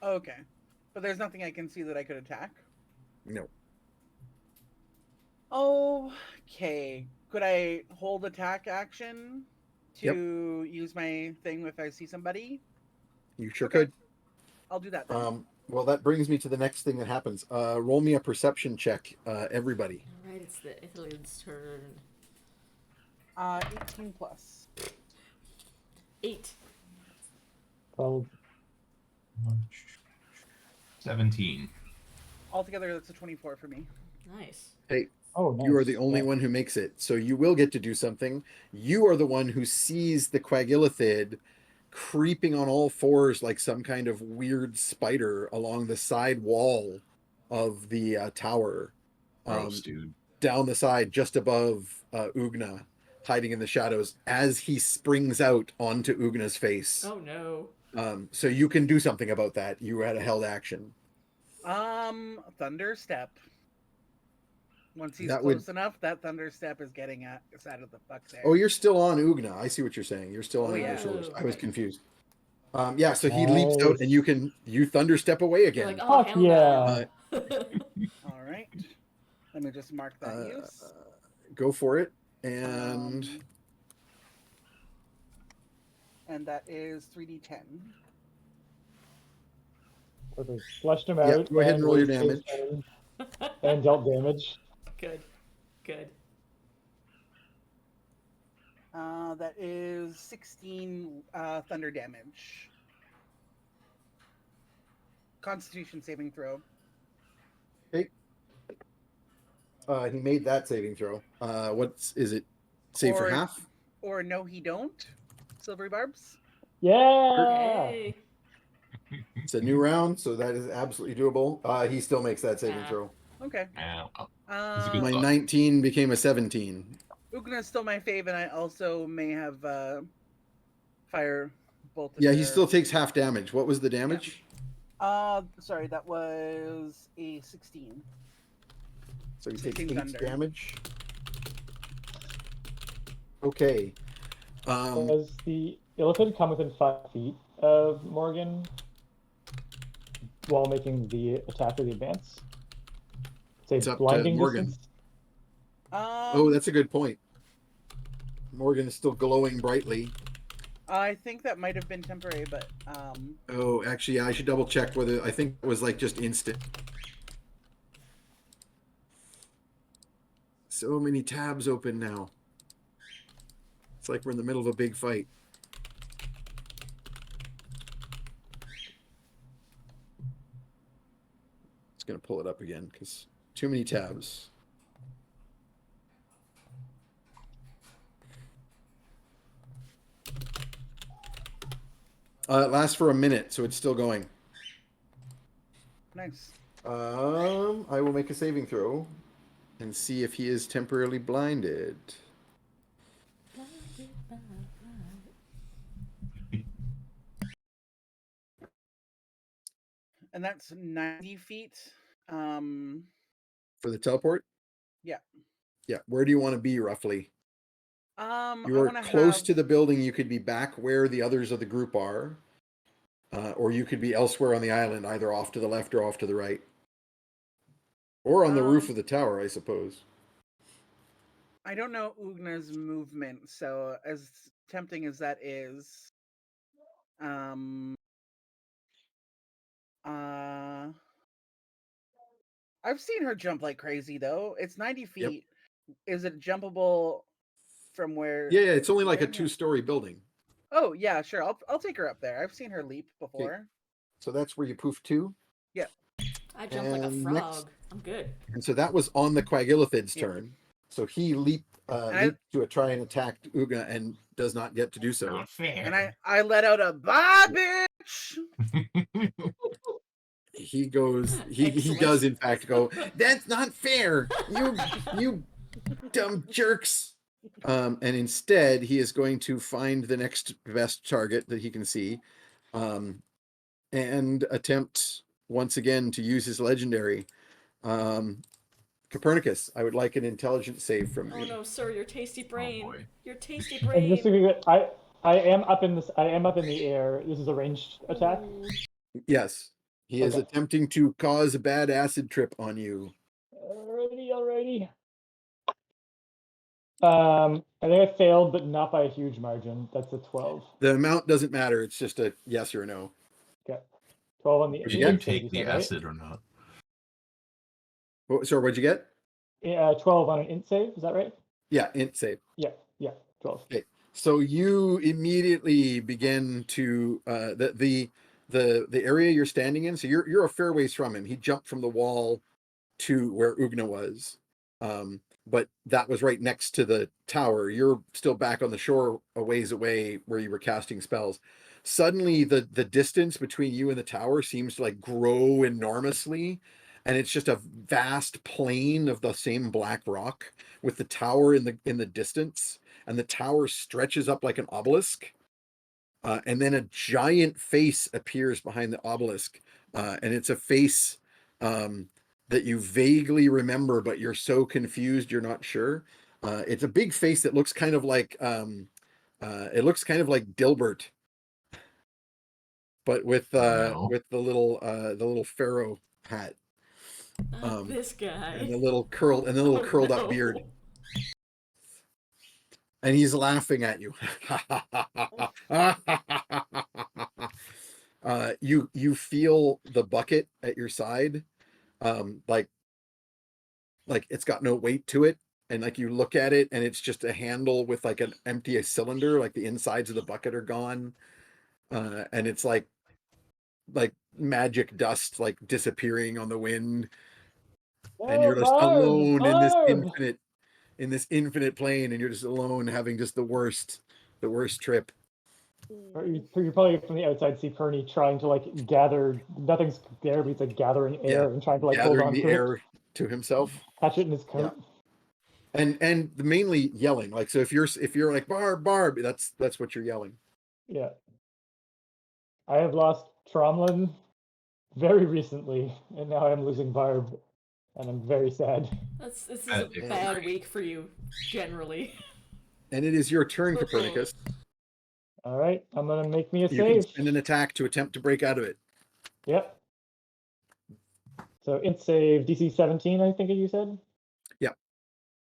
Okay. But there's nothing I can see that I could attack. No. Okay. Could I hold attack action to use my thing if I see somebody? You sure Okay. could. I'll do that then. Well, that brings me to the next thing that happens. Roll me a perception check, everybody. All right, it's the Ithilid's turn. 18 plus. 8. 12. 17. Altogether, that's a 24 for me. Nice. Hey, Oh, nice. you are the only Yeah. one who makes it, so you will get to do something. You are the one who sees the QuagIllithid creeping on all fours like some kind of weird spider along the side wall of the tower. Gross, dude. Down the side, just above Ugna, hiding in the shadows as he springs out onto Ugna's face. Oh no. So you can do something about that. You had a held action. Thunder step. Once he's That close would- enough, that thunder step is getting us out of the fuck there. Oh, you're still on Ugna. I see what you're saying. You're still on Oh, Ugna's yeah. shoulders. I was Okay. confused. Yeah, so he leaps out and you thunder step away You're again. like, oh, Fuck hell yeah. no. All right. Let me just mark that use. Go for it. And And that is 3d10. So they flushed him Yep, out. go ahead and roll your raised his damage. turn and dealt damage. Good. Good. That is 16 thunder damage. Constitution saving throw. Okay. He made that saving throw. Is it? Save for Or- half? Or no, he don't. Silvery barbs. Yeah. Hey. It's a new round, so that is absolutely doable. He still makes that saving Ah. throw. Okay. a good My thought. 19 became a 17. Ugna's still my fave, and I also may have fire bolt. Yeah, he still takes half damage. What was the damage? Sorry, that was a 16. So he takes 16 8 thunder. damage. Okay. Does the Illithid come within 5 feet of Morgan while making the attack or the advance? Say It's up to blinding Morgan. distance? Oh, that's a good point. Morgan is still glowing brightly. I think that might have been temporary, but Oh, actually, yeah, I should double check whether I think it was like just instant. So many tabs open now. It's like we're in the middle of a big fight. It's gonna pull it up again because too many tabs. It lasts for a minute, so it's still going. nice. I will make a saving throw and see if he is temporarily blinded. And that's 90 feet. For the teleport? Yeah. Yeah. Where do you want to be roughly? You I are want to close have... to the building. You could be back where the others of the group are, or you could be elsewhere on the island, either off to the left or off to the right, or on the roof of the tower, I suppose. I don't know Ugna's movement, so as tempting as that is, I've seen her jump like crazy though. It's 90 feet. Yep. Is it jumpable from where? Yeah, it's only like a Yeah. 2-story building. Oh yeah, sure. I'll take her up there. I've seen her leap before. Okay. So that's where you poof to. Yeah. I jump like a frog. Next, I'm good. and so that was on the QuagIllithid's turn. So he leaped to try and attack Ugna and does not get to do so. Not fair. And I let out a "bye, bitch." He goes. He does in fact go. That's not fair. You dumb jerks. And instead, he is going to find the next best target that he can see, and attempt once again to use his legendary. Copernicus, I would like an intelligence save from you. Oh no, sir, your tasty brain. boy. Your tasty And just brain. so I am up in this. I am up in the air. This is a ranged attack. Yes, he is attempting to cause a bad acid trip on you. Alrighty. I think I failed, but not by a huge margin. That's a 12. The amount doesn't matter. It's just a yes or no. Okay. 12 on the Did you int take save, the right? acid or not? Sorry, what'd you get? 12 on an int save. Is that right? Yeah, int save. Yeah, 12. Okay. So you immediately begin to the area you're standing in. So you're a fair ways from him. He jumped from the wall to where Ugna was, but that was right next to the tower. You're still back on the shore, a ways away, where you were casting spells. Suddenly, the distance between you and the tower seems to like grow enormously, and it's just a vast plain of the same black rock with the tower in the distance. And the tower stretches up like an obelisk, and then a giant face appears behind the obelisk, and it's a face that you vaguely remember, but you're so confused you're not sure. It's a big face that looks kind of like Dilbert, but with the little pharaoh hat, This guy. and the little curled up beard. And he's laughing at you. You feel the bucket at your side, like it's got no weight to it, and like you look at it, and it's just a handle with like an empty cylinder, like the insides of the bucket are gone, and it's like magic dust like disappearing on the wind, and you're just alone in this infinite plane, and you're just alone having just the worst trip. You're probably from the outside see Perny trying to like gather, nothing's there, but he's like gathering air and trying to like hold on the to air it. To himself. Catch it in his coat. Yeah. And mainly yelling. Like, so if you're like Barb, that's what you're yelling. Yeah. I have lost Tromlin very recently, and now I'm losing Barb, and I'm very sad. This is a bad week for you, generally. And it is your turn, Copernicus. All right, I'm gonna make me a You save. can spend an attack to attempt to break out of it. Yep. So int save DC 17, I think you said? Yeah.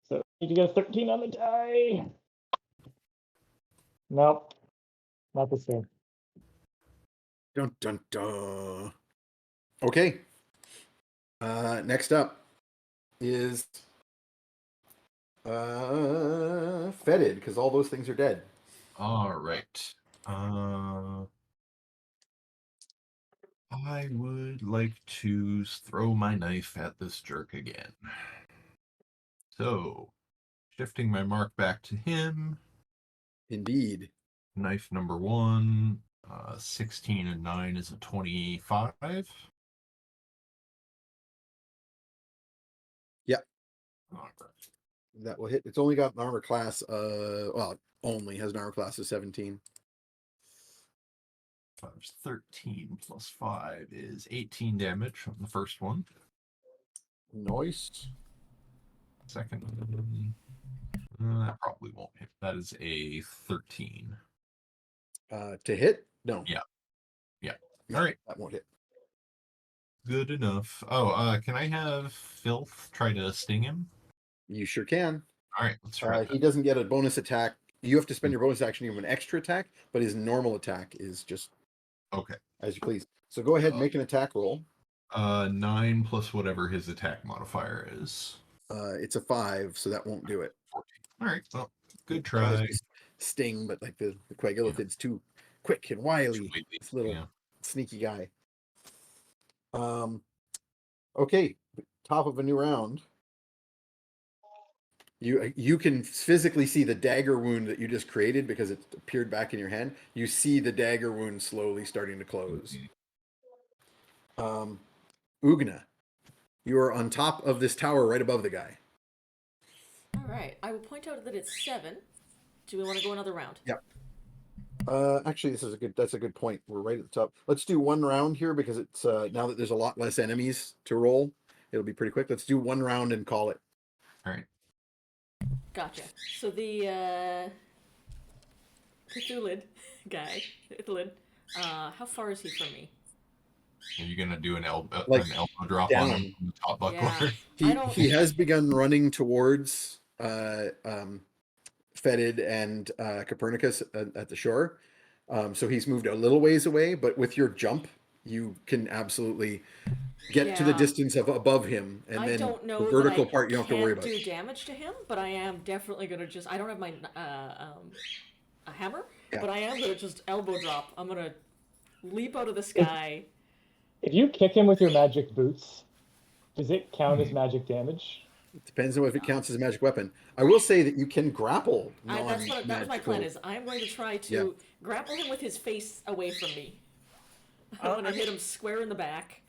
So you need to get a 13 on the die. Nope. Not this game. Dun dun dun. Okay. Next up is fetid, because all those things are dead. All right. I would like to throw my knife at this jerk again. So, shifting my mark back to him. Indeed. Knife number 1. 16 and 9 is a 25. Yeah. All right. That will hit. It's only got an armor class. Well, it only has an armor class of 17. 5 is 13 plus 5 is 18 damage on the first one. Nice. Second one, that probably won't hit. That is a 13. To hit? No. Yeah. No, All right. that won't hit. Good enough. Oh, can I have Filth try to sting him? You sure can. All right, let's try He doesn't get a bonus attack. You have to spend your bonus action to give him an extra attack, but his normal attack is just Okay. as you please. So go ahead and make an attack roll. 9 plus whatever his attack modifier is. It's a 5, so that won't do it. 14. All right, well, good Well, it's try. just sting, but like the QuagIllithid's too quick and wily. This little sneaky guy. Okay, top of a new round. You can physically see the dagger wound that you just created because it appeared back in your hand. You see the dagger wound slowly starting to close. Ugna, you are on top of this tower right above the guy. All right. I will point out that it's 7. Do we want to go another round? Yep. Actually, that's a good point. We're right at the top. Let's do one round here because it's now that there's a lot less enemies to roll, it'll be pretty quick. Let's do one round and call it. All right. Gotcha. So the Cthulhu guy, Cthulhu, how far is he from me? Are you gonna do an elbow drop down. on him from the top buckler? Yeah. He has begun running towards Fetid and Copernicus at the shore. So he's moved a little ways away, but with your jump, you can absolutely get to the distance of above him, and I then don't know the vertical that I part you don't have to worry can't about. do damage to him, but I am definitely gonna just. I don't have my a hammer, but I am gonna just elbow drop. I'm gonna leap out of the sky. If you kick him with your magic boots, does it count as magic damage? It depends on if it counts as a magic weapon. I will say that you can grapple. That was my plan. Is I'm going to try to grapple him with his face away from me. I'm gonna hit him square in the back.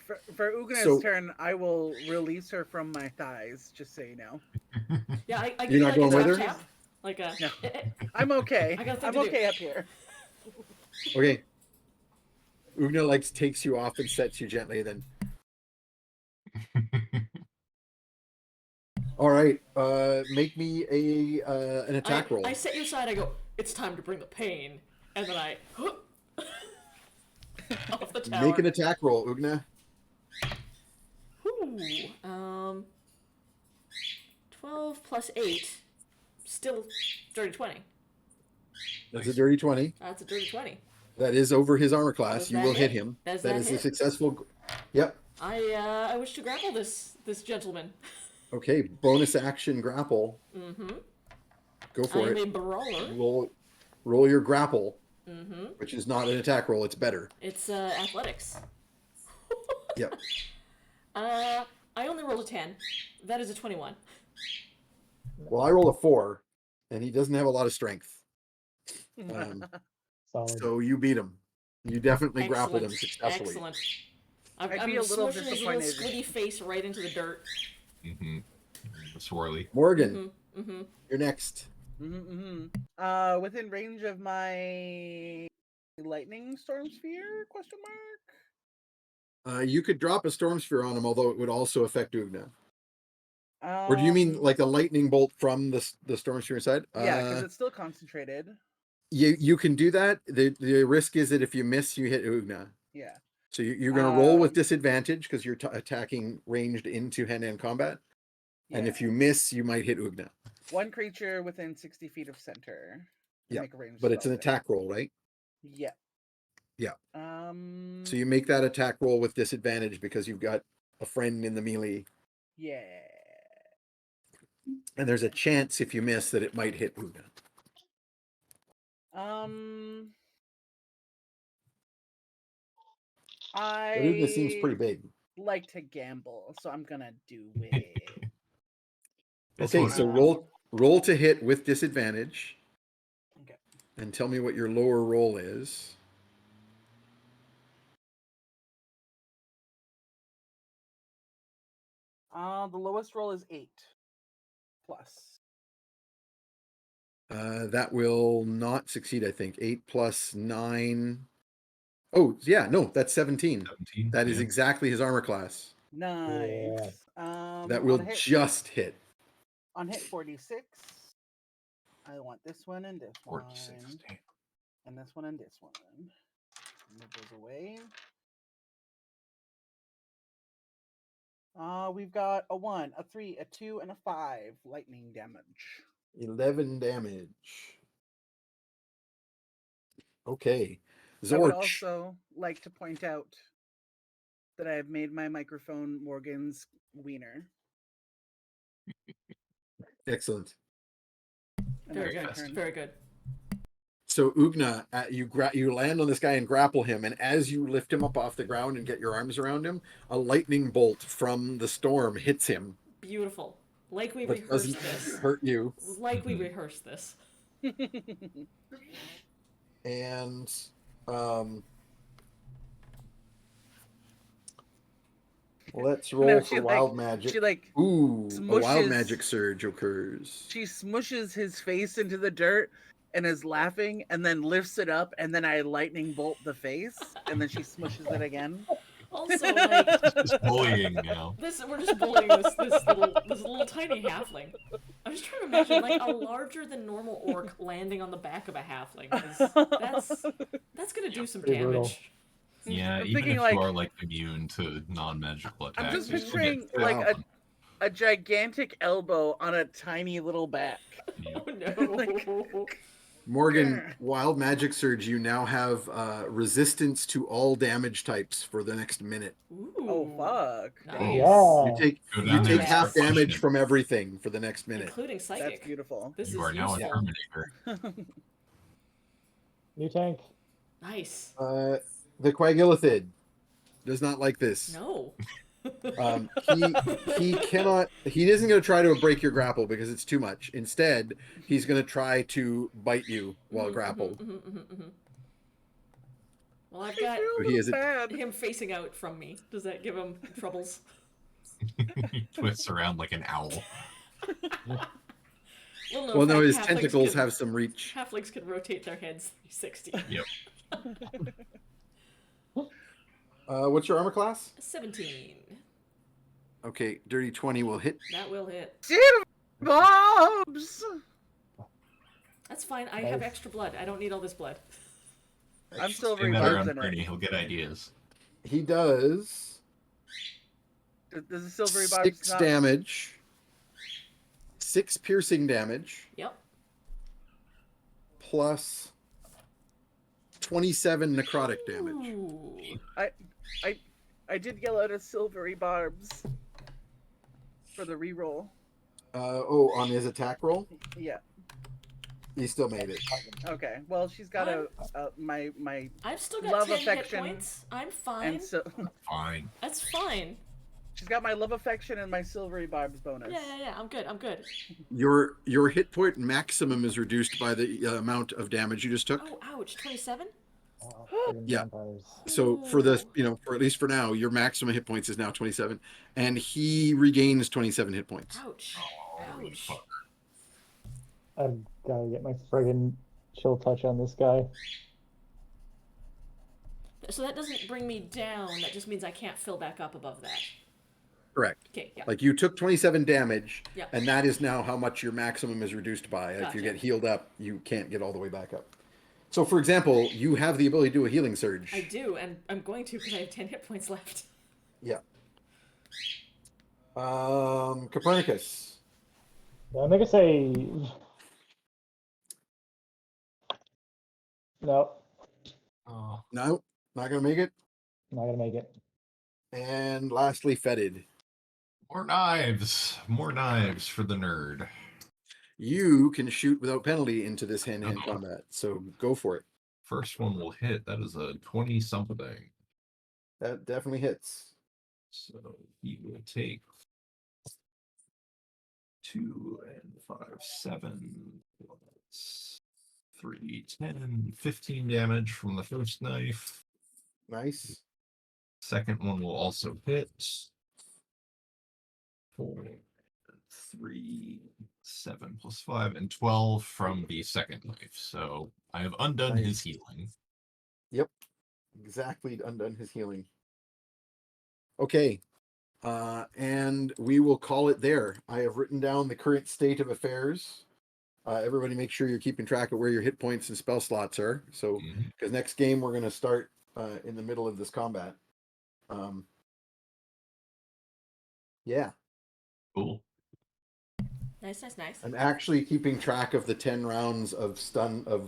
For Ugna's turn, I will release her from my thighs, just so you know. Yeah, I You're not going with her? tap. Like a. No. I'm okay. I got a thing I'm to do. okay up here. Okay. Ugna takes you off and sets you gently, then. All right. Make me an attack roll. I set you aside. I go. It's time to bring the pain, and then I. Off the tower. Make an attack roll, Ugna. Ooh, 12 plus 8, still dirty 20. That's a dirty 20. That's a dirty 20. That is over his armor class. Does You that will hit hit? him. Does That that is a hit? successful. Yep. I wish to grapple this gentleman. Okay. Bonus action grapple. Mm-hmm. Go for I'm it. a brawler. Roll your grapple, Mm-hmm. which is not an attack roll. It's better. It's athletics. Yep. I only rolled a 10. That is a 21. Well, I rolled a 4, and he doesn't have a lot of strength. Solid. So you beat him. You definitely grappled him Excellent. successfully. Excellent. I'd I'm be a little smushing his little disappointed. squiddy face right into the dirt. Swirly. Morgan, Mm-hmm. you're next. Within range of my lightning storm sphere? Question mark. You could drop a storm sphere on him, although it would also affect Ugna. Or do you mean like a lightning bolt from the storm sphere inside? Yeah, because it's still concentrated. You can do that. The risk is that if you miss, you hit Ugna. Yeah. So you're going to roll with disadvantage because you're attacking ranged into hand-to-hand combat. And if you miss, you might hit Ugna. One creature within 60 feet of center. Yeah, Make a ranged but it's an spell, right? attack roll, right? Yeah. Yeah. Um. So you make that attack roll with disadvantage because you've got a friend in the melee, Yeah. and there's a chance if you miss that it might hit Una. Um. But Una seems pretty I big. like to gamble, so I'm gonna do it. This Okay, one- so roll to hit with disadvantage, Okay. and tell me what your lower roll is. The lowest roll is 8 plus. That will not succeed, I think. 8 plus 9. Oh, yeah, no, that's 17. 17. That is yeah. exactly his armor class. Nice. That will on hit, just hit. on hit 46. I want this one and this 46. one, Damn. and this one and this one. Move those away. We've got a 1, a 3, a 2, and a 5 lightning damage. 11 damage. Okay. I would Zorch. also like to point out that I have made my microphone Morgan's wiener. Excellent. And Very that's my good. turn. Very good. So Ugna, you land on this guy and grapple him, and as you lift him up off the ground and get your arms around him, a lightning bolt from the storm hits him, Beautiful. Like we but rehearsed doesn't this. hurt you. Like we rehearsed this. And let's roll No, for wild magic. She like Ooh, a wild smushes- magic surge occurs. she smushes his face into the dirt and is laughing, and then lifts it up, and then I lightning bolt the face, and then she smushes it again. Also, like Just bullying now. we're just bullying this little tiny halfling. I'm just trying to imagine like a larger than normal orc landing on the back of a halfling. 'Cause that's gonna do some Pretty brutal. damage. Yeah, I'm even thinking, if like- you are like immune to non-magical attacks, I'm just you still get picturing full like on. a gigantic elbow on a tiny little back. Yeah. Oh no. Morgan, wild magic surge. You now have resistance to all damage types for the next minute. Ooh. Oh fuck! Nice. Yeah. You take Go you down there take and half start damage punching. from everything for the next minute. Including That's psychic. beautiful. This You is are now a useful. Terminator. New tank. Nice. The QuagIllithid does not like this. No. He cannot. He isn't going to try to break your grapple because it's too much. Instead, he's going to try to bite you while grappled. Well, I've got He is a- bad. him facing out from me. Does that give him troubles? He twists around like an owl. Well, no, his halflings tentacles can- have some reach. Halflings can rotate their heads 360. Yep. What's your armor class? 17. Okay, dirty 20 will hit. That will hit. Bobs. That's fine. I have extra blood. I don't need all this blood. I'm still Say that around revising Bernie, it. he'll get ideas. He does Does the silvery barbs 6 not... damage, 6 piercing damage, Yep. plus 27 necrotic damage. Ooh. I did yell out a silvery barbs for the reroll. On his attack roll, Yeah. he still made it. Okay. Well, she's got my I've still got Love 10 affection hit points. I'm fine. and so Fine. That's fine. she's got my love affection and my silvery barbs bonus. Yeah. I'm good. I'm good. Your hit point maximum is reduced by the amount of damage you just took. Oh, ouch. 27? Yeah. So for for at least for now, your maximum hit points is now 27, and he regains 27 hit points. Ouch. Holy Ouch. fuck. I've got to get my friggin' chill touch on this guy. So that doesn't bring me down. That just means I can't fill back up above that. Correct. Okay, yeah. Like you took 27 damage, Yeah. and that is now how much your maximum is reduced by. If you Gotcha. get healed up, you can't get all the way back up. So, for example, you have the ability to do a healing surge. I do, and I'm going to because I have 10 hit points left. Yeah. Copernicus. Make a save. No, Oh. No, not gonna make it. not gonna make it. And lastly, fetid. More knives. More knives for the nerd. You can shoot without penalty into this hand-to-hand combat, so go for it. First one will hit. That is a 20 something. That definitely hits. So he will take 2 and 5, 7, 3, 10, 15 damage from the first knife. Nice. Second one will also hit. 4, 3, 7 plus 5, and 12 from the second knife. So I have undone Nice. his healing. Yep. Exactly undone his healing. Okay. And we will call it there. I have written down the current state of affairs. Everybody make sure you're keeping track of where your hit points and spell slots are. So, because next game we're going to start in the middle of this combat. Yeah. Cool. Nice. I'm actually keeping track of the 10 rounds of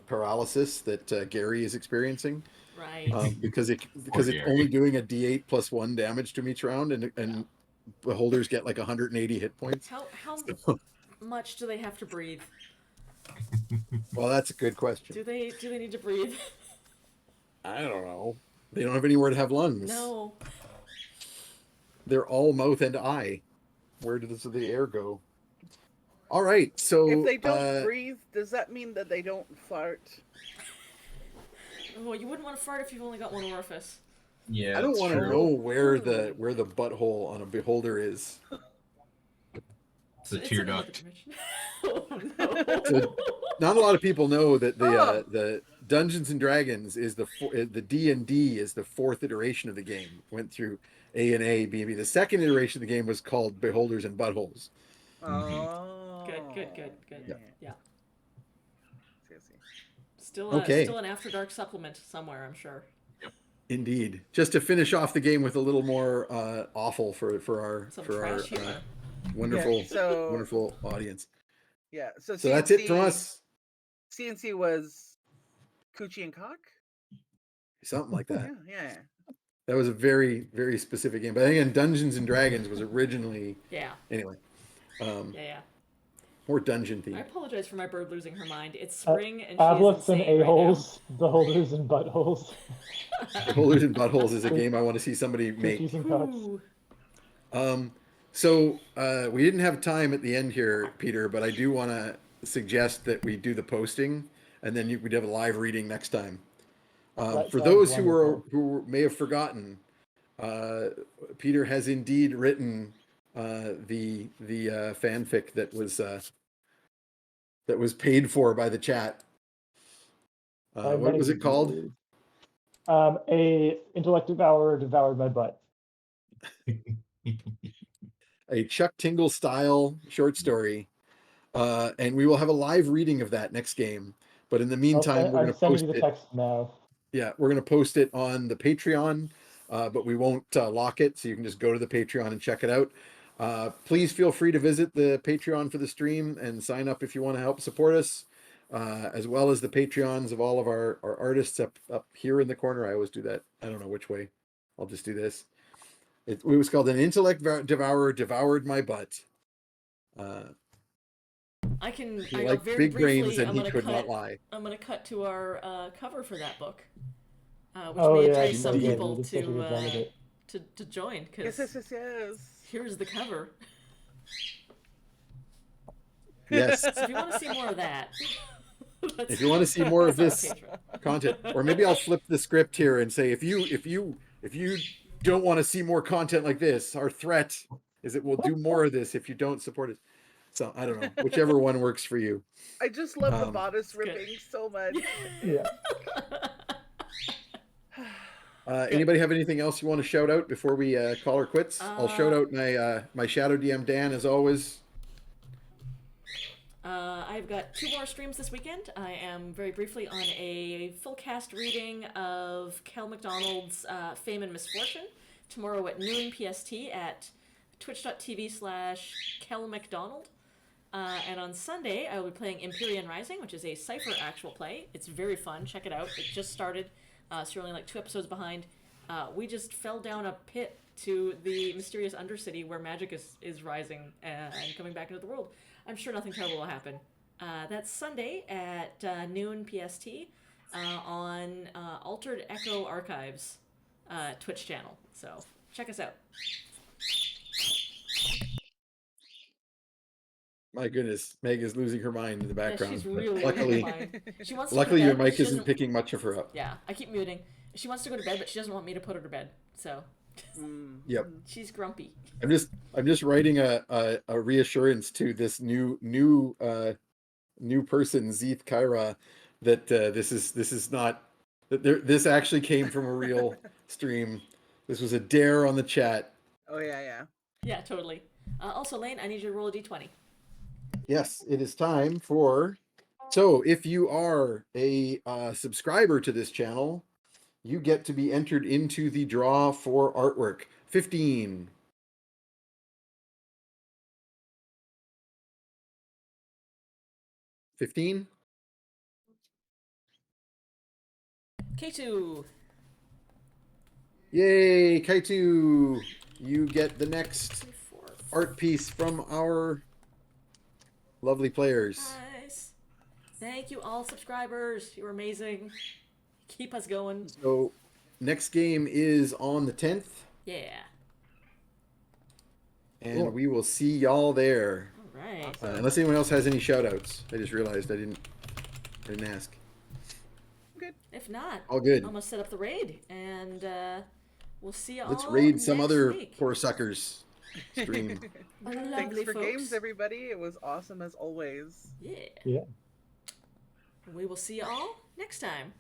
paralysis that Gary is experiencing. Right. Because it's Gary. only doing a D8 plus 1 damage to him each round, and beholders get like 180 hit points. How much do they have to breathe? Well, that's a good question. Do they need to breathe? I don't know. They don't have anywhere to have lungs. No. They're all mouth and eye. Where does the air go? All right. So If they don't breathe, does that mean that they don't fart? Well, you wouldn't want to fart if you've only got one orifice. Yeah, I don't that's want to true. know where the butthole on a beholder is. It's a It's tear another duct. dimension. Oh no. So, not a lot of people know that the Dungeons and Dragons is the D&D is the fourth iteration of the game. Went through A and A, B and B. The second iteration of the game was called Beholders and Buttholes. Oh. Good. Yeah. See. Still Okay. still an After Dark supplement somewhere, I'm sure. Indeed. Just to finish off the game with a little more awful for our Some trash humor. wonderful Yeah, so- wonderful audience. Yeah. So So that's it from us. CNC was Coochie and Cock? Something like that. Yeah. That was a very, very specific game. But again, Dungeons and Dragons was originally Yeah. anyway. Yeah. More dungeon I themed. apologize for my bird losing her mind. It's spring and she is Ablets and insane right a-holes, beholders and buttholes, Beholders and Buttholes is a game I want to see somebody make. cookies and now. cocks. Ooh. So we didn't have time at the end here, Peter, but I do want to suggest that we do the posting, and then we'd have a live reading next time. That For sounds those wonderful. who may have forgotten, Peter has indeed written the fanfic that was paid for by the chat. By What many was it called? viewers. A intellect devourer devoured my butt. A Chuck Tingle style short story, and we will have a live reading of that next game. But in the meantime, we're going I'm to sending post you the it. text now. Yeah, we're going to post it on the Patreon, but we won't lock it, so you can just go to the Patreon and check it out. Please feel free to visit the Patreon for the stream and sign up if you want to help support us, as well as the Patreons of all of our artists up here in the corner. I always do that. I don't know which way. I'll just do this. It was called An Intellect Devourer Devoured My Butt. I can. He I liked very big brains briefly. and I'm he gonna could cut. not lie. I'm gonna cut to our cover for that book, which Oh may yeah, entice some indeed. people did such a good job of it. to join. Because Yes. here's the cover. Yes. So if you want to see more of that, If you want to see more of that's this our Patreon. content, or maybe I'll flip the script here and say, if you don't want to see more content like this, our threat is that we'll do more of this if you don't support it. So I don't know, whichever one works for you. I just love the Um, bodice good. ripping so much. Yeah. Anybody have anything else you want to shout out before we call her quits? I'll shout out my Shadow DM Dan as always. I've got 2 more streams this weekend. I am very briefly on a full cast reading of Kel McDonald's Fame and Misfortune tomorrow at noon PST at twitch.tv/KelMcDonald. And on Sunday, I will be playing Empyrean Rising, which is a Cypher actual play. It's very fun. Check it out. It just started, so you're only like 2 episodes behind. We just fell down a pit to the mysterious Undercity where magic is rising and coming back into the world. I'm sure nothing terrible will happen. That's Sunday at noon PST on Altered Echo Archives Twitch channel. So check us out. My goodness, Meg is losing her mind in the Yeah, background. she's really luckily, fine. She wants to luckily go to your bed, but mic she isn't doesn't- picking much of her up. Yeah, I keep muting. She wants to go to bed, but she doesn't want me to put her to bed. So Yep. she's grumpy. I'm just writing a reassurance to this new person, Zeeth Kyra, that this is not that this actually came from a real stream. This was a dare on the chat. Oh yeah. Yeah, totally. Also, Lane, I need you to roll a d20. Yes, it is time for. So if you are a subscriber to this channel, you get to be entered into the draw for artwork. 15. $15. K2. Yay, Kaitu! You get the next 4. art piece from our lovely players. Nice. Thank you, all subscribers. You're amazing. Keep us going. So next game is on the 10th, Yeah. and Cool. we will see y'all there. All right. Unless anyone else has any shout outs. I just realized I didn't ask. If not, All good. I'm gonna set up the raid, and we'll see you all. Let's raid some next other week. poor suckers. Stream. Thanks Lovely for folks. games, everybody. It was awesome as always. Yeah. Yeah. We will see you all next time.